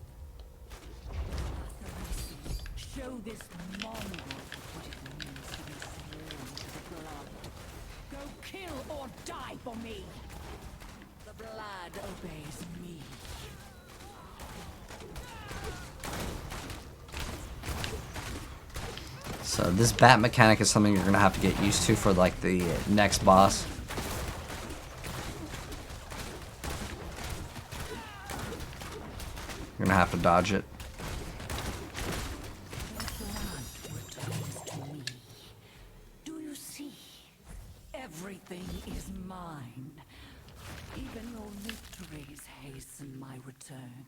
Show this mongrel what it means to be sworn to the blood. Go kill or die for me. The blood obeys me. So this bat mechanic is something you're gonna have to get used to for like the next boss. You're gonna have to dodge it. Do you see? Everything is mine. Even your victories hasten my return.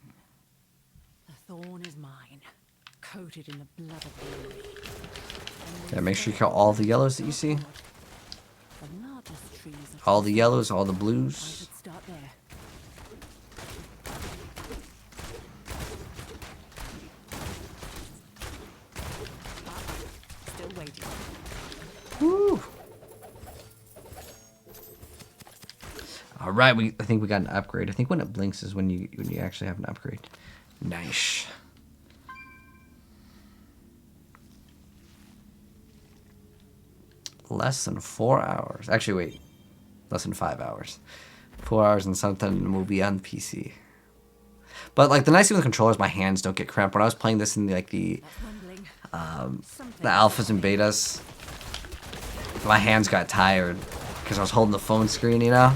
The thorn is mine, coated in the blood of glory. Yeah, make sure you kill all the yellows that you see. All the yellows, all the blues. Start there. Still waiting. Woo! All right, I think we got an upgrade. I think when it blinks is when you actually have an upgrade. Nice. Less than 4 hours. Actually, wait. Less than 5 hours. 4 hours and something will be on PC. But like the nice thing with the controllers, my hands don't get cramped. When I was playing this in the alphas and betas, my hands got tired because I was holding the phone screen, you know.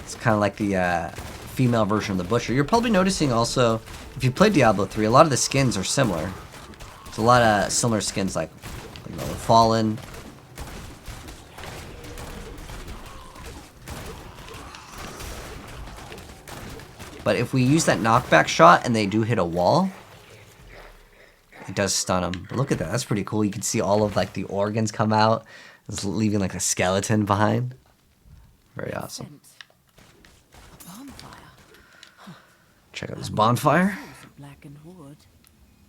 It's kind of like the female version of the butcher. You're probably noticing also, if you play Diablo 3, a lot of the skins are similar. There's a lot of similar skins like the Fallen. But if we use that knockback shot and they do hit a wall, it does stun them. But look at that. That's pretty cool. You can see all of like the organs come out. It's leaving like a skeleton behind. Very awesome. Check out this bonfire. Blackened wood. I'm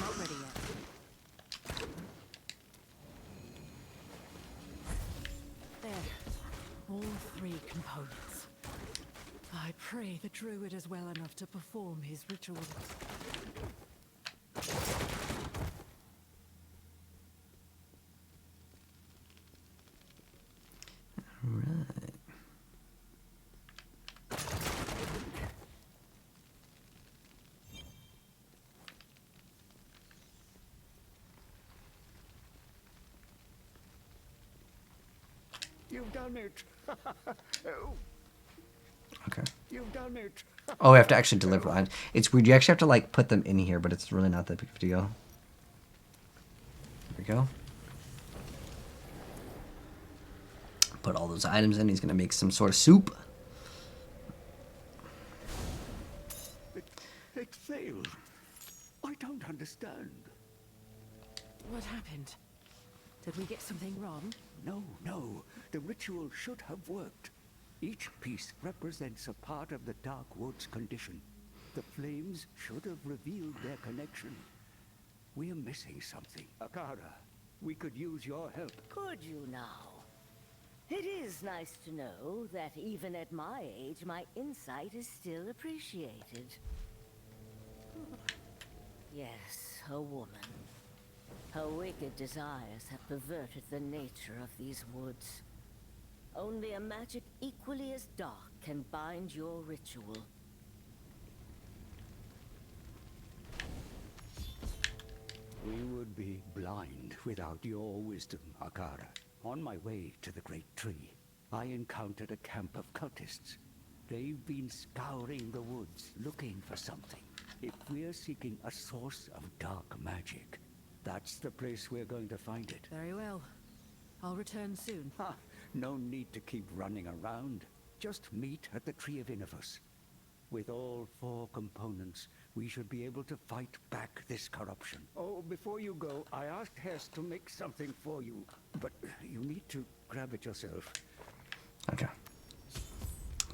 not ready yet. There. All 3 components. I pray the Druid is well enough to perform his rituals. Alright. You've done it. Oh. Okay. You've done it. Oh, we have to actually deliver lines. It's weird. You actually have to like put them in here, but it's really not that big of a deal. There we go. Put all those items in. He's gonna make some sort of soup. It failed. I don't understand. What happened? Did we get something wrong? No. The ritual should have worked. Each piece represents a part of the Dark Wood's condition. The flames should have revealed their connection. We're missing something. Akara, we could use your help. Could you now? It is nice to know that even at my age, my insight is still appreciated. Yes, a woman. Her wicked desires have perverted the nature of these woods. Only a magic equally as dark can bind your ritual. We would be blind without your wisdom, Akara. On my way to the Great Tree, I encountered a camp of cultists. They've been scouring the woods, looking for something. If we're seeking a source of dark magic, that's the place we're going to find it. Very well. I'll return soon. Ha! No need to keep running around. Just meet at the Tree of Innovus. With all 4 components, we should be able to fight back this corruption. Oh, before you go, I asked Hess to make something for you, but you need to grab it yourself. Okay.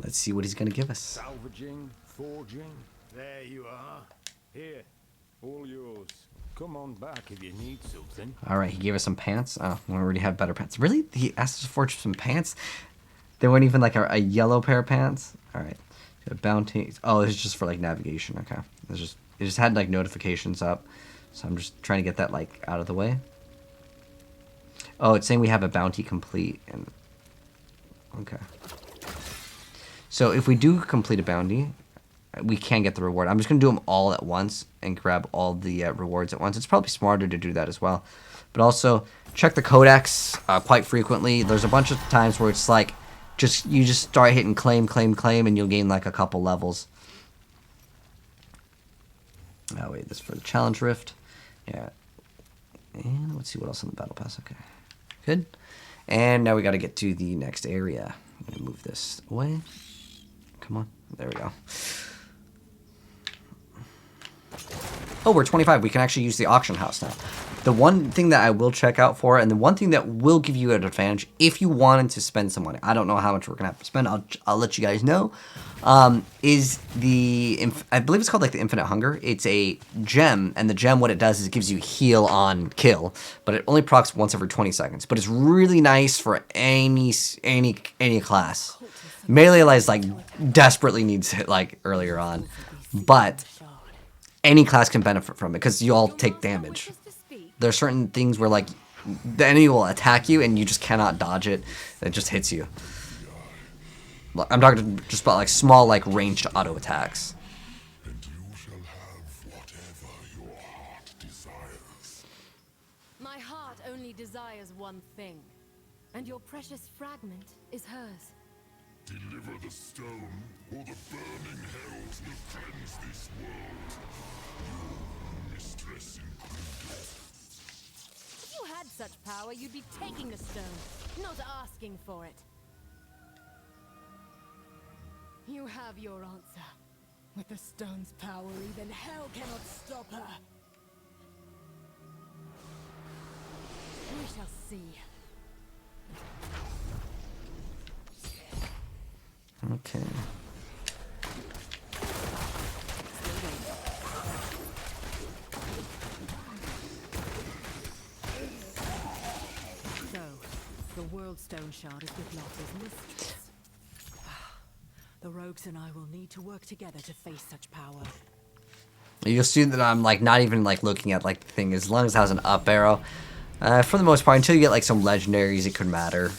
Let's see what he's gonna give us. Salvaging, forging. There you are. Here, all yours. Come on back if you need something. All right, he gave us some pants. Oh, we already have better pants. Really? He asked us to forge some pants? They weren't even like a yellow pair of pants? All right. Bounty. Oh, it's just for like navigation. Okay. It just had like notifications up. So I'm just trying to get that like out of the way. Oh, it's saying we have a bounty complete. And okay. So if we do complete a bounty, we can get the reward. I'm just going to do them all at once and grab all the rewards at once. It's probably smarter to do that as well. But also, check the codex quite frequently. There's a bunch of times where it's like, you just start hitting claim, and you'll gain like a couple levels. Oh, wait, this is for the challenge rift. Yeah. And let's see what else on the battle pass. Okay. Good. And now we got to get to the next area. I'm going to move this away. Come on. There we go. Oh, we're 25. We can actually use the auction house now. The one thing that I will check out for, and the one thing that will give you an advantage if you wanted to spend some money, I don't know how much we're going to have to spend, I'll let you guys know, is I believe it's called like the Infinite Hunger. It's a gem, and the gem, what it does is it gives you heal on kill, but it only procs once every 20 seconds. But it's really nice for any class. Melee like desperately needs it like earlier on, but any class can benefit from it because you all take damage. There are certain things where like the enemy will attack you and you just cannot dodge it. It just hits you. I'm talking just about like small like ranged auto attacks. And you shall have whatever your heart desires. My heart only desires one thing, and your precious fragment is hers. Deliver the stone, or the burning hells will cleanse this world. Your mistress included. If you had such power, you'd be taking the stone, not asking for it. You have your answer. With the stone's power, even hell cannot stop her. We shall see. Okay. So, the World Stone Shard is with Lotha's mistress. The rogues and I will need to work together to face such power. You'll see that I'm like not even like looking at like the thing as long as it has an up arrow. For the most part, until you get like some legendaries, it could matter.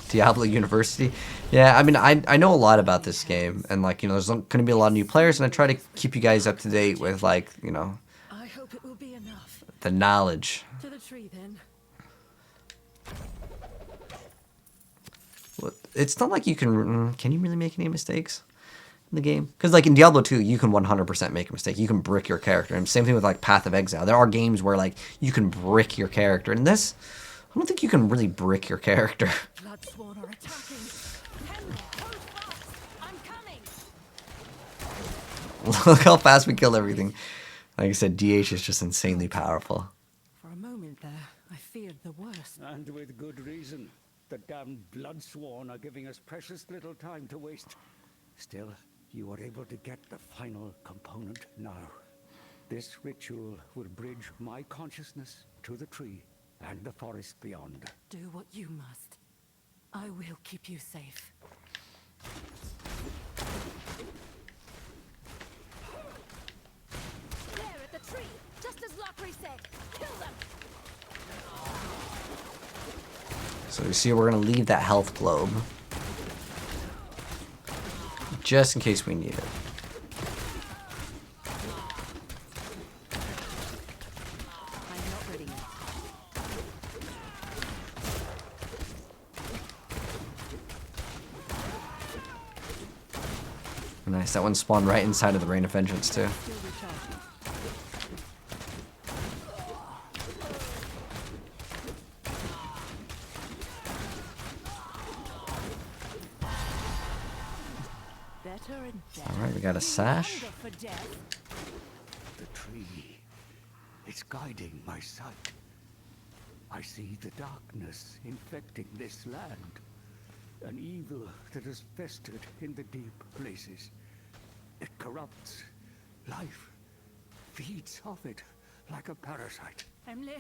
Diablo University. Yeah, I mean, I know a lot about this game, and like, you know, there's going to be a lot of new players, and I try to keep you guys up to date with like, you know, I hope it will be enough. the knowledge. To the tree then. Well, it's not like you can you really make any mistakes in the game? Because like in Diablo 2, you can 100% make a mistake. You can brick your character, and same thing with like Path of Exile. There are games where like you can brick your character. In this, I don't think you can really brick your character. Bloodsworn are attacking. Henry, hold fast. I'm coming. Look how fast we kill everything. Like I said, DH is just insanely powerful. For a moment there, I feared the worst. And with good reason. The damned Bloodsworn are giving us precious little time to waste. Still, you are able to get the final component now. This ritual will bridge my consciousness to the tree and the forest beyond. Do what you must. I will keep you safe. There at the tree, just as Lockery said. Kill them! So you see, we're gonna leave that health globe just in case we need it. Nice, that one spawned right inside of the Rain of Vengeance too. Alright, we got a sash. The tree, it's guiding my sight. I see the darkness infecting this land. An evil that has festered in the deep places. It corrupts life, feeds off it like a parasite. Emily,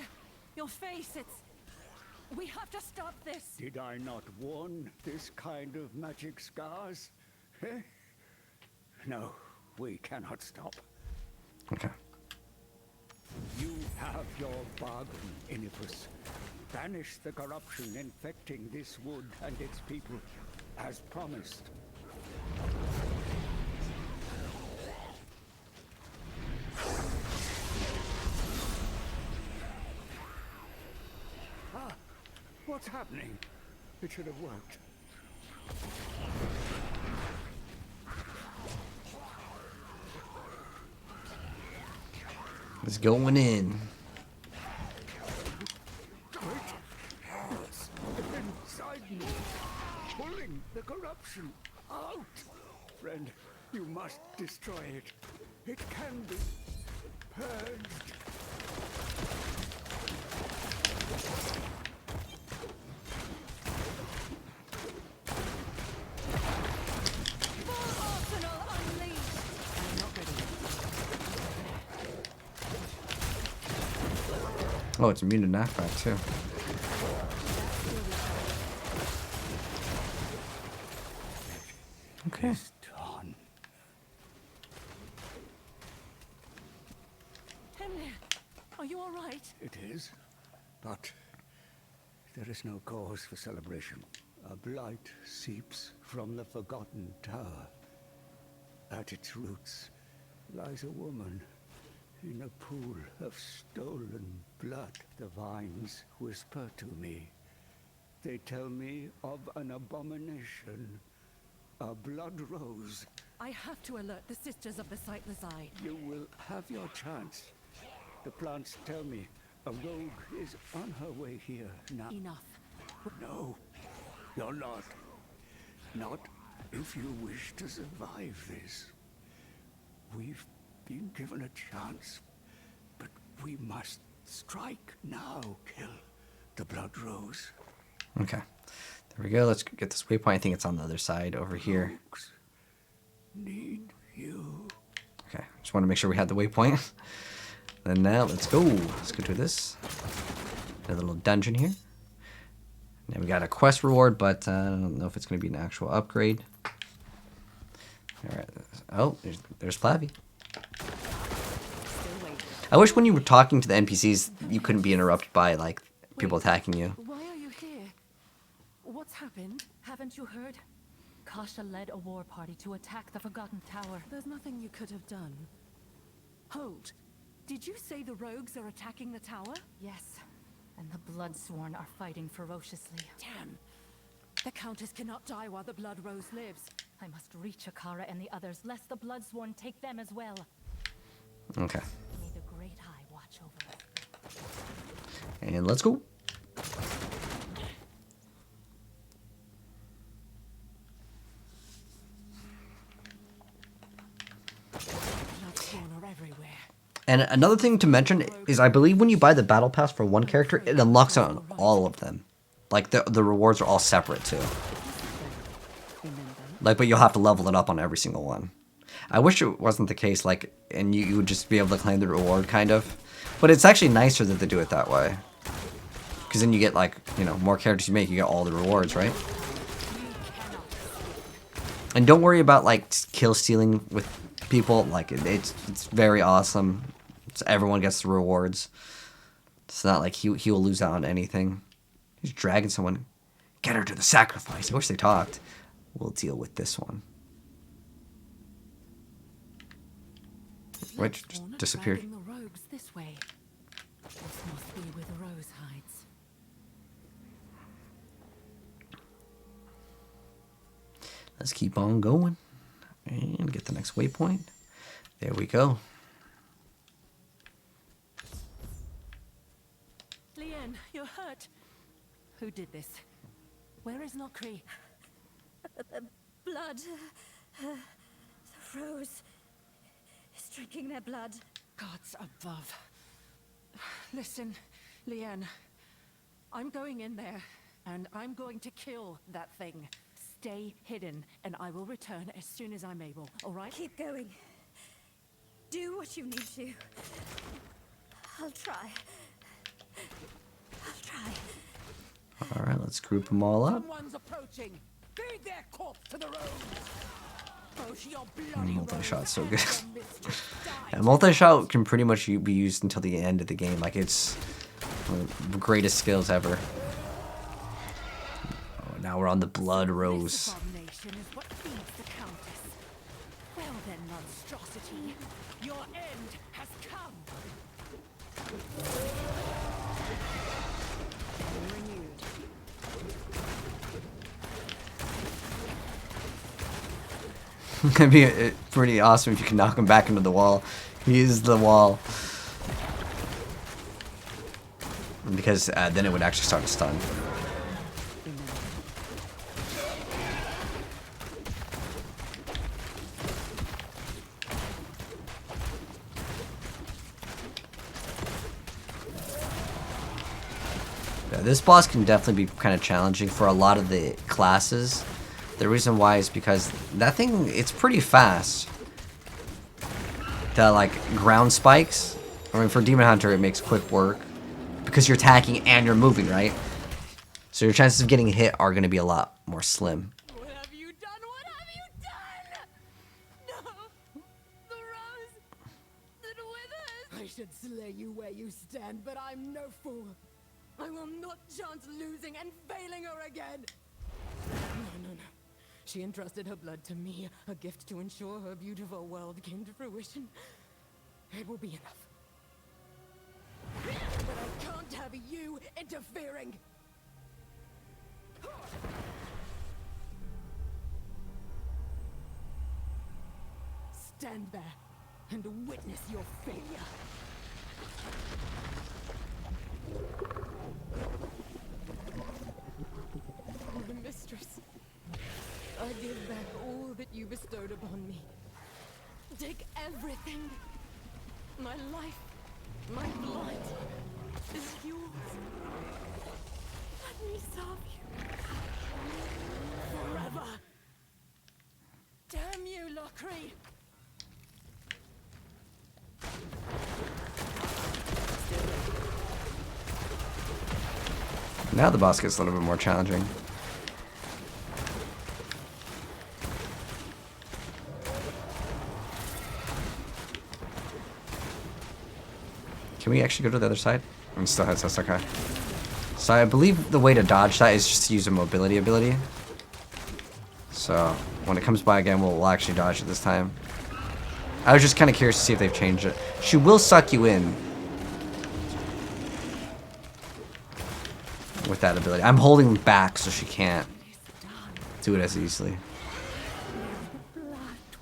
your face, it's... We have to stop this! Did I not warn this kind of magic scars? Eh? No, we cannot stop. Okay. You have your bargain, Inipus. Banish the corruption infecting this wood and its people, as promised. Ah, what's happening? It should have worked. It's going in. Inside me, pulling the corruption out. Friend, you must destroy it. It can be purged. Oh, it's immune to knockback too. Okay. Emily, are you all right? It is, but there is no cause for celebration. A blight seeps from the forgotten tower. At its roots lies a woman in a pool of stolen blood. The vines whisper to me. They tell me of an abomination, a blood rose. I have to alert the Sisters of the Sightless Eye. You will have your chance. The plants tell me a rogue is on her way here now. Enough. No, you're not. Not if you wish to survive this. We've been given a chance, but we must strike now. Kill the blood rose. Okay. There we go. Let's get this waypoint. I think it's on the other side over here. Need you. Okay. Just want to make sure we had the waypoint. Then now let's go. Let's go do this. Another little dungeon here. Now we got a quest reward, but I don't know if it's going to be an actual upgrade. All right. Oh, there's Flavie. I wish when you were talking to the NPCs, you couldn't be interrupted by like people attacking you. Why are you here? What's happened? Haven't you heard? Kasha led a war party to attack the Forgotten Tower. There's nothing you could have done. Hold. Did you say the rogues are attacking the tower? Yes. And the Bloodsworn are fighting ferociously. Damn. The Countess cannot die while the Blood Rose lives. I must reach Akara and the others, lest the Bloodsworn take them as well. Okay. May the Great Eye watch over us. And let's go. Bloodsworn are everywhere. And another thing to mention is I believe when you buy the battle pass for one character, it unlocks on all of them. Like the rewards are all separate too. Like, but you'll have to level it up on every single one. I wish it wasn't the case, like, and you would just be able to claim the reward, kind of. But it's actually nicer that they do it that way. Because then you get, like, you know, more characters you make, you get all the rewards, right? And don't worry about, like, kill stealing with people. Like, it's very awesome. So everyone gets the rewards. It's not like he will lose out on anything. He's dragging someone. Get her to the sacrifice. I wish they talked. We'll deal with this one. Which just disappeared. The rogues this way. This must be where the rose hides. Let's keep on going and get the next waypoint. There we go. Leanne, you're hurt. Who did this? Where is Nokri? Blood. The rose is drinking their blood. Gods above. Listen, Leanne. I'm going in there, and I'm going to kill that thing. Stay hidden, and I will return as soon as I'm able, all right? Keep going. Do what you need to. I'll try. I'll try. All right, let's group them all up. Someone's approaching. Feed their corpse to the road. Multi-shot's so good. Yeah, multi-shot can pretty much be used until the end of the game. Like, it's one of the greatest skills ever. Oh, now we're on the blood rose. Abomination is what feeds the Countess. Well then, monstrosity, your end has come. Renewed. It'd be pretty awesome if you can knock him back into the wall. He is the wall. Because then it would actually start to stun. Yeah, this boss can definitely be kind of challenging for a lot of the classes. The reason why is because that thing, it's pretty fast. The, like, ground spikes. I mean, for Demon Hunter, it makes quick work. Because you're attacking and you're moving, right? So your chances of getting hit are going to be a lot more slim. What have you done? What have you done? No! The rose! It withers! I should slay you where you stand, but I'm no fool. I will not chance losing and failing her again. No. She entrusted her blood to me, a gift to ensure her beautiful world came to fruition. It will be enough. But I can't have you interfering. Stand there and witness your failure. My mistress, I give back all that you bestowed upon me. Take everything. My life, my blood is yours. Let me serve you. Forever. Damn you, Lockery. Now the boss gets a little bit more challenging. Can we actually go to the other side? It still has us, okay. So I believe the way to dodge that is just to use a mobility ability. So when it comes by again, we'll actually dodge it this time. I was just kind of curious to see if they've changed it. She will suck you in with that ability. I'm holding back so she can't do it as easily.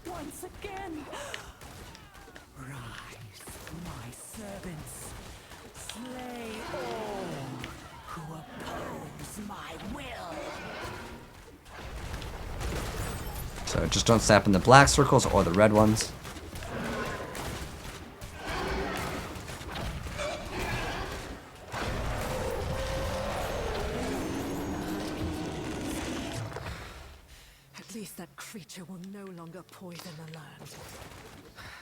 Once again. Rise, my servants. Slay all who oppose my will. So just don't snap in the black circles or the red ones. At least that creature will no longer poison the land.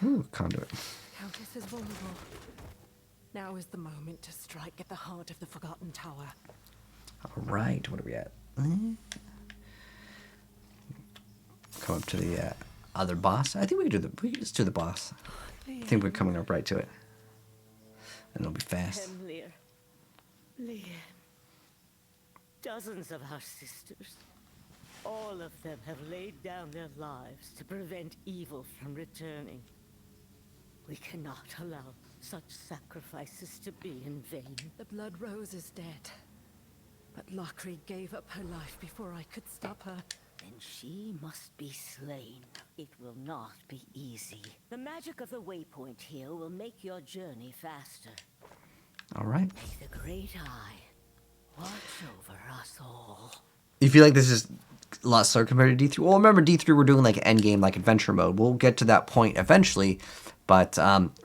Ooh, conduit. Countess is vulnerable. Now is the moment to strike at the heart of the Forgotten Tower. All right, what are we at? Come up to the other boss. I think we can just do the boss. I think we're coming up right to it, and it'll be fast. Leanne. Dozens of our sisters. All of them have laid down their lives to prevent evil from returning. We cannot allow such sacrifices to be in vain. The Blood Rose is dead. But Lockery gave up her life before I could stop her. Then she must be slain. It will not be easy. The magic of the waypoint here will make your journey faster. All right. May the Great Eye watch over us all. You feel like this is a lot slower compared to D3? Well, remember D3 we're doing like endgame, like adventure mode. We'll get to that point eventually, but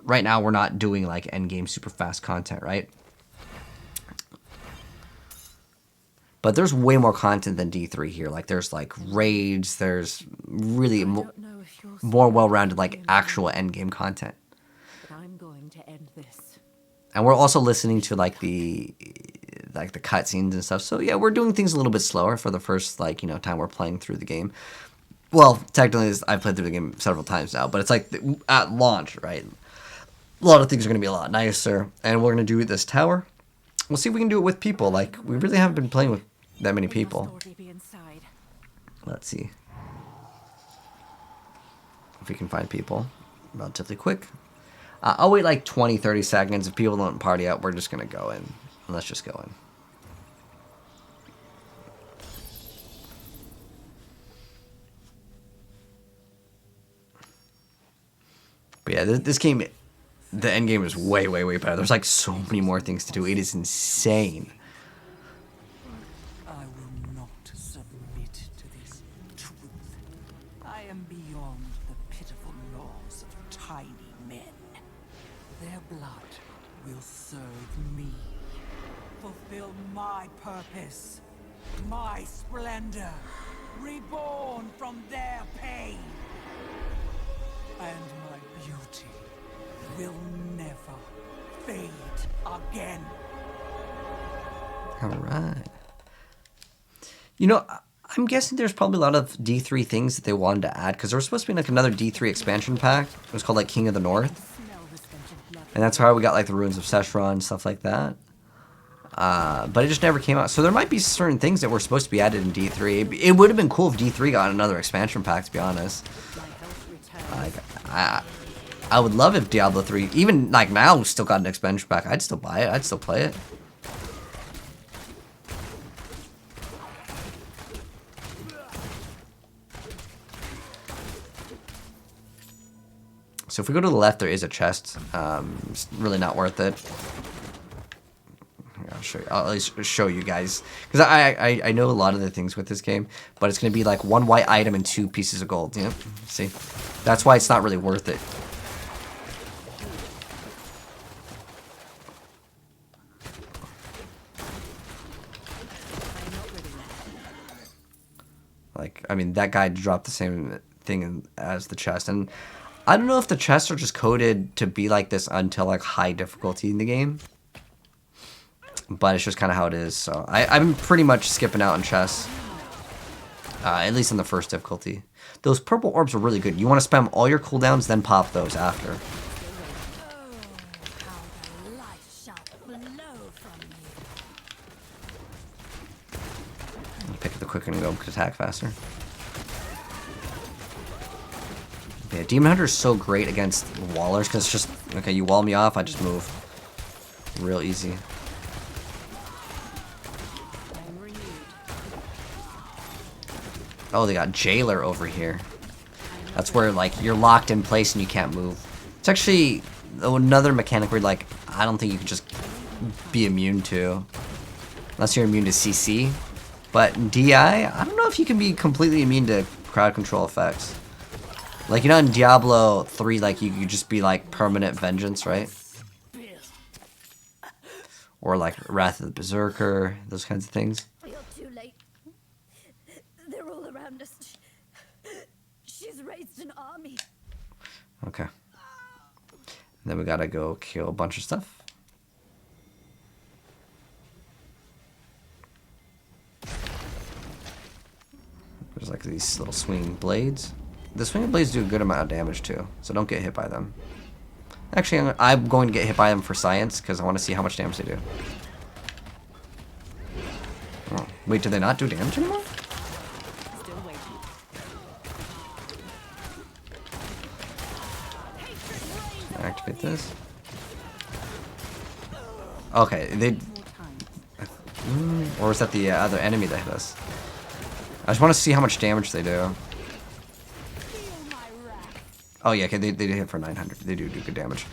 right now we're not doing like endgame super fast content, right? But there's way more content than D3 here. Like there's like raids, there's really more well-rounded like actual endgame content. But I'm going to end this. And we're also listening to like the cutscenes and stuff. So yeah, we're doing things a little bit slower for the first like, you know, time we're playing through the game. Well, technically I've played through the game several times now, but it's like at launch, right? A lot of things are going to be a lot nicer. And we're going to do this tower. We'll see if we can do it with people. Like we really haven't been playing with that many people. Let's see if we can find people relatively quick. I'll wait like 20-30 seconds. If people don't party out, we're just gonna go in. Let's just go in. But yeah, this game, the end game is way better. There's like so many more things to do. It is insane. I will not submit to this truth. I am beyond the pitiful laws of tiny men. Their blood will serve me. Fulfill my purpose. My splendor. Reborn from their pain. And my beauty will never fade again. All right. You know, I'm guessing there's probably a lot of D3 things that they wanted to add, because there was supposed to be like another D3 expansion pack. It was called like King of the North. And that's how we got like the Ruins of Seshron and stuff like that. But it just never came out. So there might be certain things that were supposed to be added in D3. It would have been cool if D3 got another expansion pack, to be honest. I would love if Diablo 3, even like now, still got an expansion pack. I'd still buy it. I'd still play it. So if we go to the left, there is a chest. It's really not worth it. I'll show you. I'll at least show you guys, because I know a lot of the things with this game, but it's gonna be like 1 white item and 2 pieces of gold. Yeah, see, that's why it's not really worth it. Like, I mean, that guy dropped the same thing as the chest, and I don't know if the chests are just coded to be like this until like high difficulty in the game. But it's just kind of how it is. So I'm pretty much skipping out on chests. At least in the first difficulty. Those purple orbs are really good. You want to spam all your cooldowns, then pop those after. Pick up the quick and go attack faster. Yeah, Demon Hunter is so great against wallers because it's just, okay, you wall me off, I just move. Real easy. Oh, they got Jailer over here. That's where, like, you're locked in place and you can't move. It's actually another mechanic where, like, I don't think you can just be immune to. Unless you're immune to CC. But DI, I don't know if you can be completely immune to crowd control effects. Like, you know, in Diablo 3, like, you could just be, like, permanent vengeance, right? Or, like, Wrath of the Berserker, those kinds of things. You're too late. They're all around us. She's raised an army. Okay. Then we gotta go kill a bunch of stuff. There's, like, these little swinging blades. The swinging blades do a good amount of damage too, so don't get hit by them. Actually, I'm going to get hit by them for science, because I want to see how much damage they do. Oh, Wait, do they not do damage anymore? Still waiting. Activate this. Okay, they... Or is that the other enemy that hit us? I just want to see how much damage they do. Oh yeah, okay, they hit for 900. They do good damage.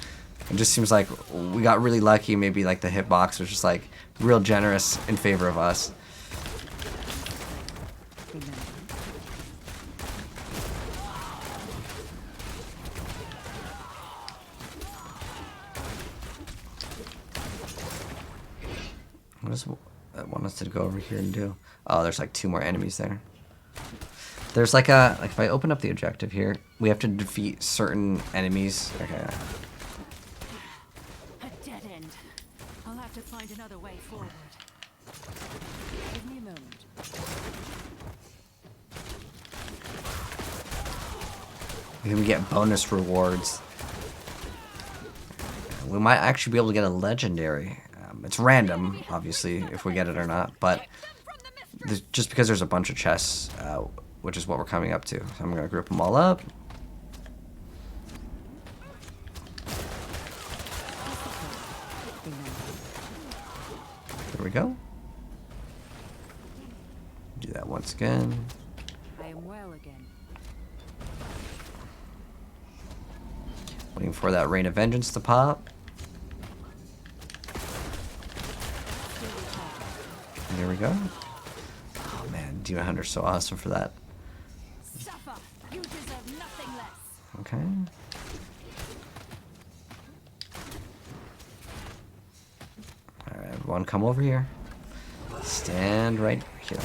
It just seems like we got really lucky. Maybe like the hitbox was just like real generous in favor of us. What does that want us to go over here and do? Oh, there's like 2 more enemies there. There's like a, like if I open up the objective here, we have to defeat certain enemies. Okay. A dead end. I'll have to find another way forward. Give me a moment. We can get bonus rewards. We might actually be able to get a legendary. It's random, obviously, if we get it or not, but just because there's a bunch of chests, which is what we're coming up to. So I'm going to group them all up. There we go. Do that once again. I am well again. Waiting for that Rain of Vengeance to pop. There we go. Oh man, Demon Hunter's so awesome for that. Suffer. You deserve nothing less. Okay. Alright, everyone come over here. Stand right here.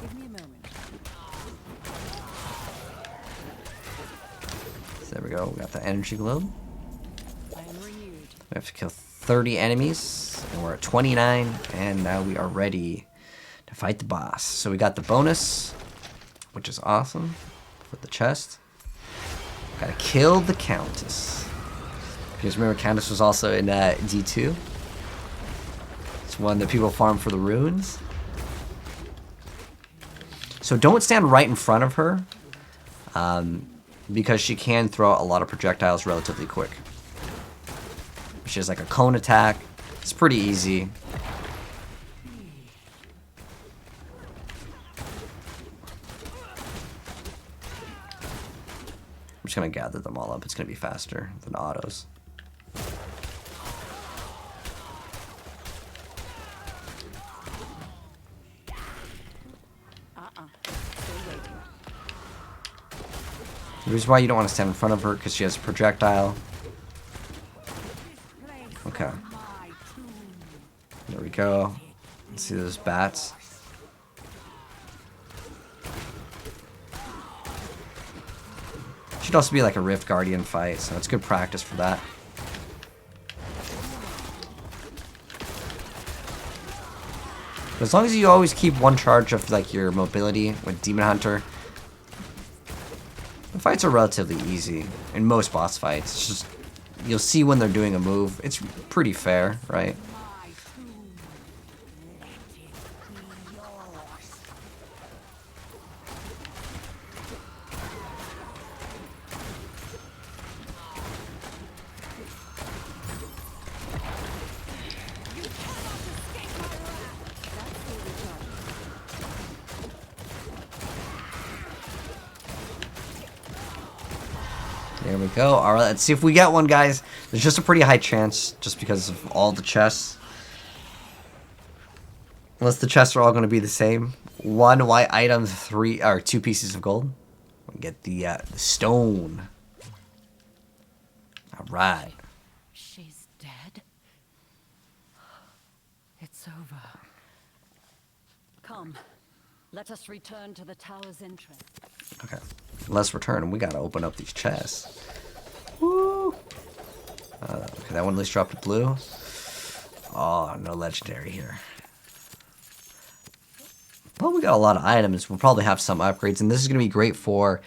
Give me a moment. So there we go. We got the energy globe. I am renewed. We have to kill 30 enemies, and we're at 29, and now we are ready to fight the boss. So we got the bonus, which is awesome, for the chest. Gotta kill the Countess. Because remember, Countess was also in D2. It's one that people farm for the runes. So don't stand right in front of her, because she can throw a lot of projectiles relatively quick. She has like a cone attack. It's pretty easy. I'm just gonna gather them all up. It's gonna be faster than autos. The reason why you don't want to stand in front of her because she has a projectile. Okay. There we go. Let's see those bats. Should also be like a Rift Guardian fight, so it's good practice for that. But as long as you always keep one charge of like your mobility with Demon Hunter, the fights are relatively easy in most boss fights. It's just you'll see when they're doing a move. It's pretty fair, right? There we go. All right, let's see if we get one, guys. There's just a pretty high chance, just because of all the chests. Unless the chests are all going to be the same. 1 white item, 2 pieces of gold. We get the stone. All right. She's dead. It's over. Come, let us return to the tower's entrance. Okay. Let's return. We got to open up these chests. Woo! Okay, that one at least dropped a blue. Oh, no legendary here. Well, we got a lot of items. We'll probably have some upgrades, and this is going to be great for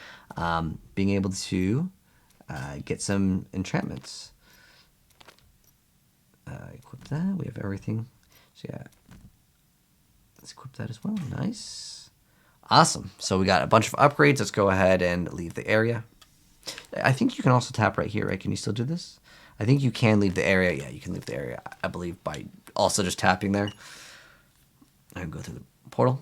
being able to get some enchantments. equip that. We have everything. So yeah, let's equip that as well. Nice. Awesome. So we got a bunch of upgrades. Let's go ahead and leave the area. I think you can also tap right here, right? Can you still do this? I think you can leave the area. Yeah, you can leave the area, I believe, by also just tapping there. I can go through the portal.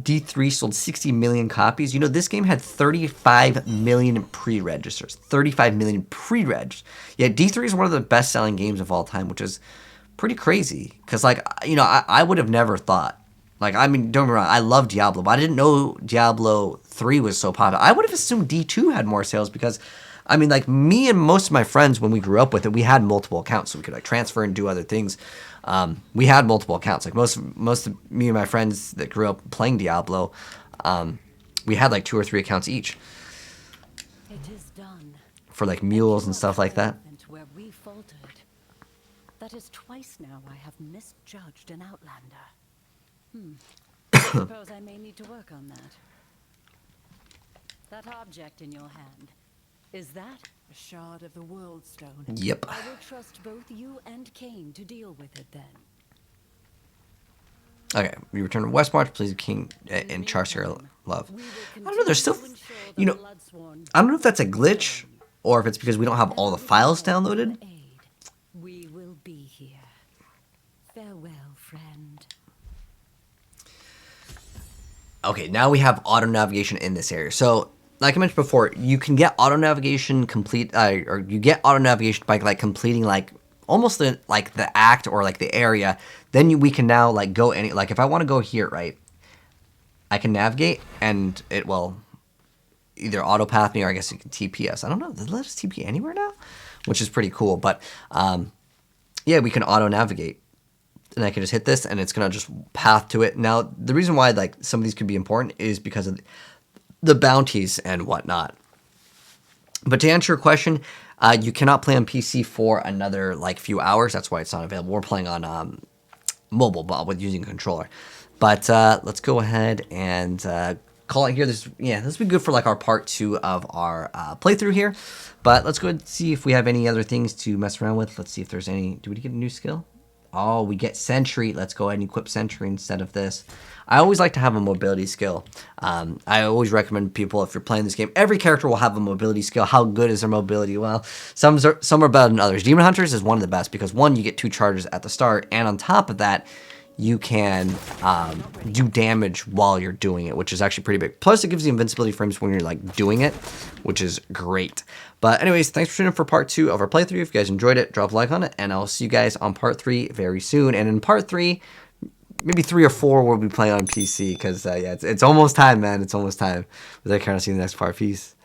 D3 sold 60 million copies. You know, this game had 35 million pre-registers. 35 million pre-regs. Yeah, D3 is one of the best-selling games of all time, which is pretty crazy. Because, like, you know, I would have never thought. Like, I mean, don't get me wrong, I love Diablo, but I didn't know Diablo 3 was so popular. I would have assumed D2 had more sales because, I mean, like, me and most of my friends, when we grew up with it, we had multiple accounts, so we could, like, transfer and do other things. We had multiple accounts. Like, most of me and my friends that grew up playing Diablo, we had, like, 2 or 3 accounts each. It is done. For, like, mules and stuff like that. Where we faltered. That is twice now I have misjudged an outlander. I suppose I may need to work on that. That object in your hand, is that a shard of the World Stone? Yep. I will trust both you and Cain to deal with it then. Okay, we return to Westmarch. Please, King and Charcer love. I don't know. There's still, you know, I don't know if that's a glitch or if it's because we don't have all the files downloaded. We will be here. Farewell, friend. Okay, now we have auto navigation in this area. So, like I mentioned before, you can get auto navigation complete, or you get auto navigation by like completing like almost the act or like the area. Then we can now like go any, like if I want to go here, right? I can navigate and it will either auto path me or I guess you can TP us. I don't know. Does it let us TP anywhere now? Which is pretty cool. But yeah, we can auto navigate. And I can just hit this, and it's going to just path to it. Now, the reason why like some of these could be important is because of the bounties and whatnot. But to answer your question, you cannot play on PC for another like few hours. That's why it's not available. We're playing on mobile, but with using a controller. But let's go ahead and call it here. This will be good for like our part 2 of our playthrough here. But let's go ahead and see if we have any other things to mess around with. Let's see if there's any. Do we get a new skill? Oh, we get Sentry. Let's go ahead and equip Sentry instead of this. I always like to have a mobility skill. I always recommend people, if you're playing this game, every character will have a mobility skill. How good is their mobility? Well, some are better than others. Demon Hunters is one of the best because, one, you get 2 charges at the start, and on top of that, you can do damage while you're doing it, which is actually pretty big. Plus, it gives you invincibility frames when you're like doing it, which is great. But anyways, thanks for tuning in for part 2 of our playthrough. If you guys enjoyed it, drop a like on it, and I'll see you guys on part 3 very soon. And in part 3, maybe 3 or 4, we'll be playing on PC because yeah, it's almost time, man. It's almost time. But I kind of see you in the next part. Peace.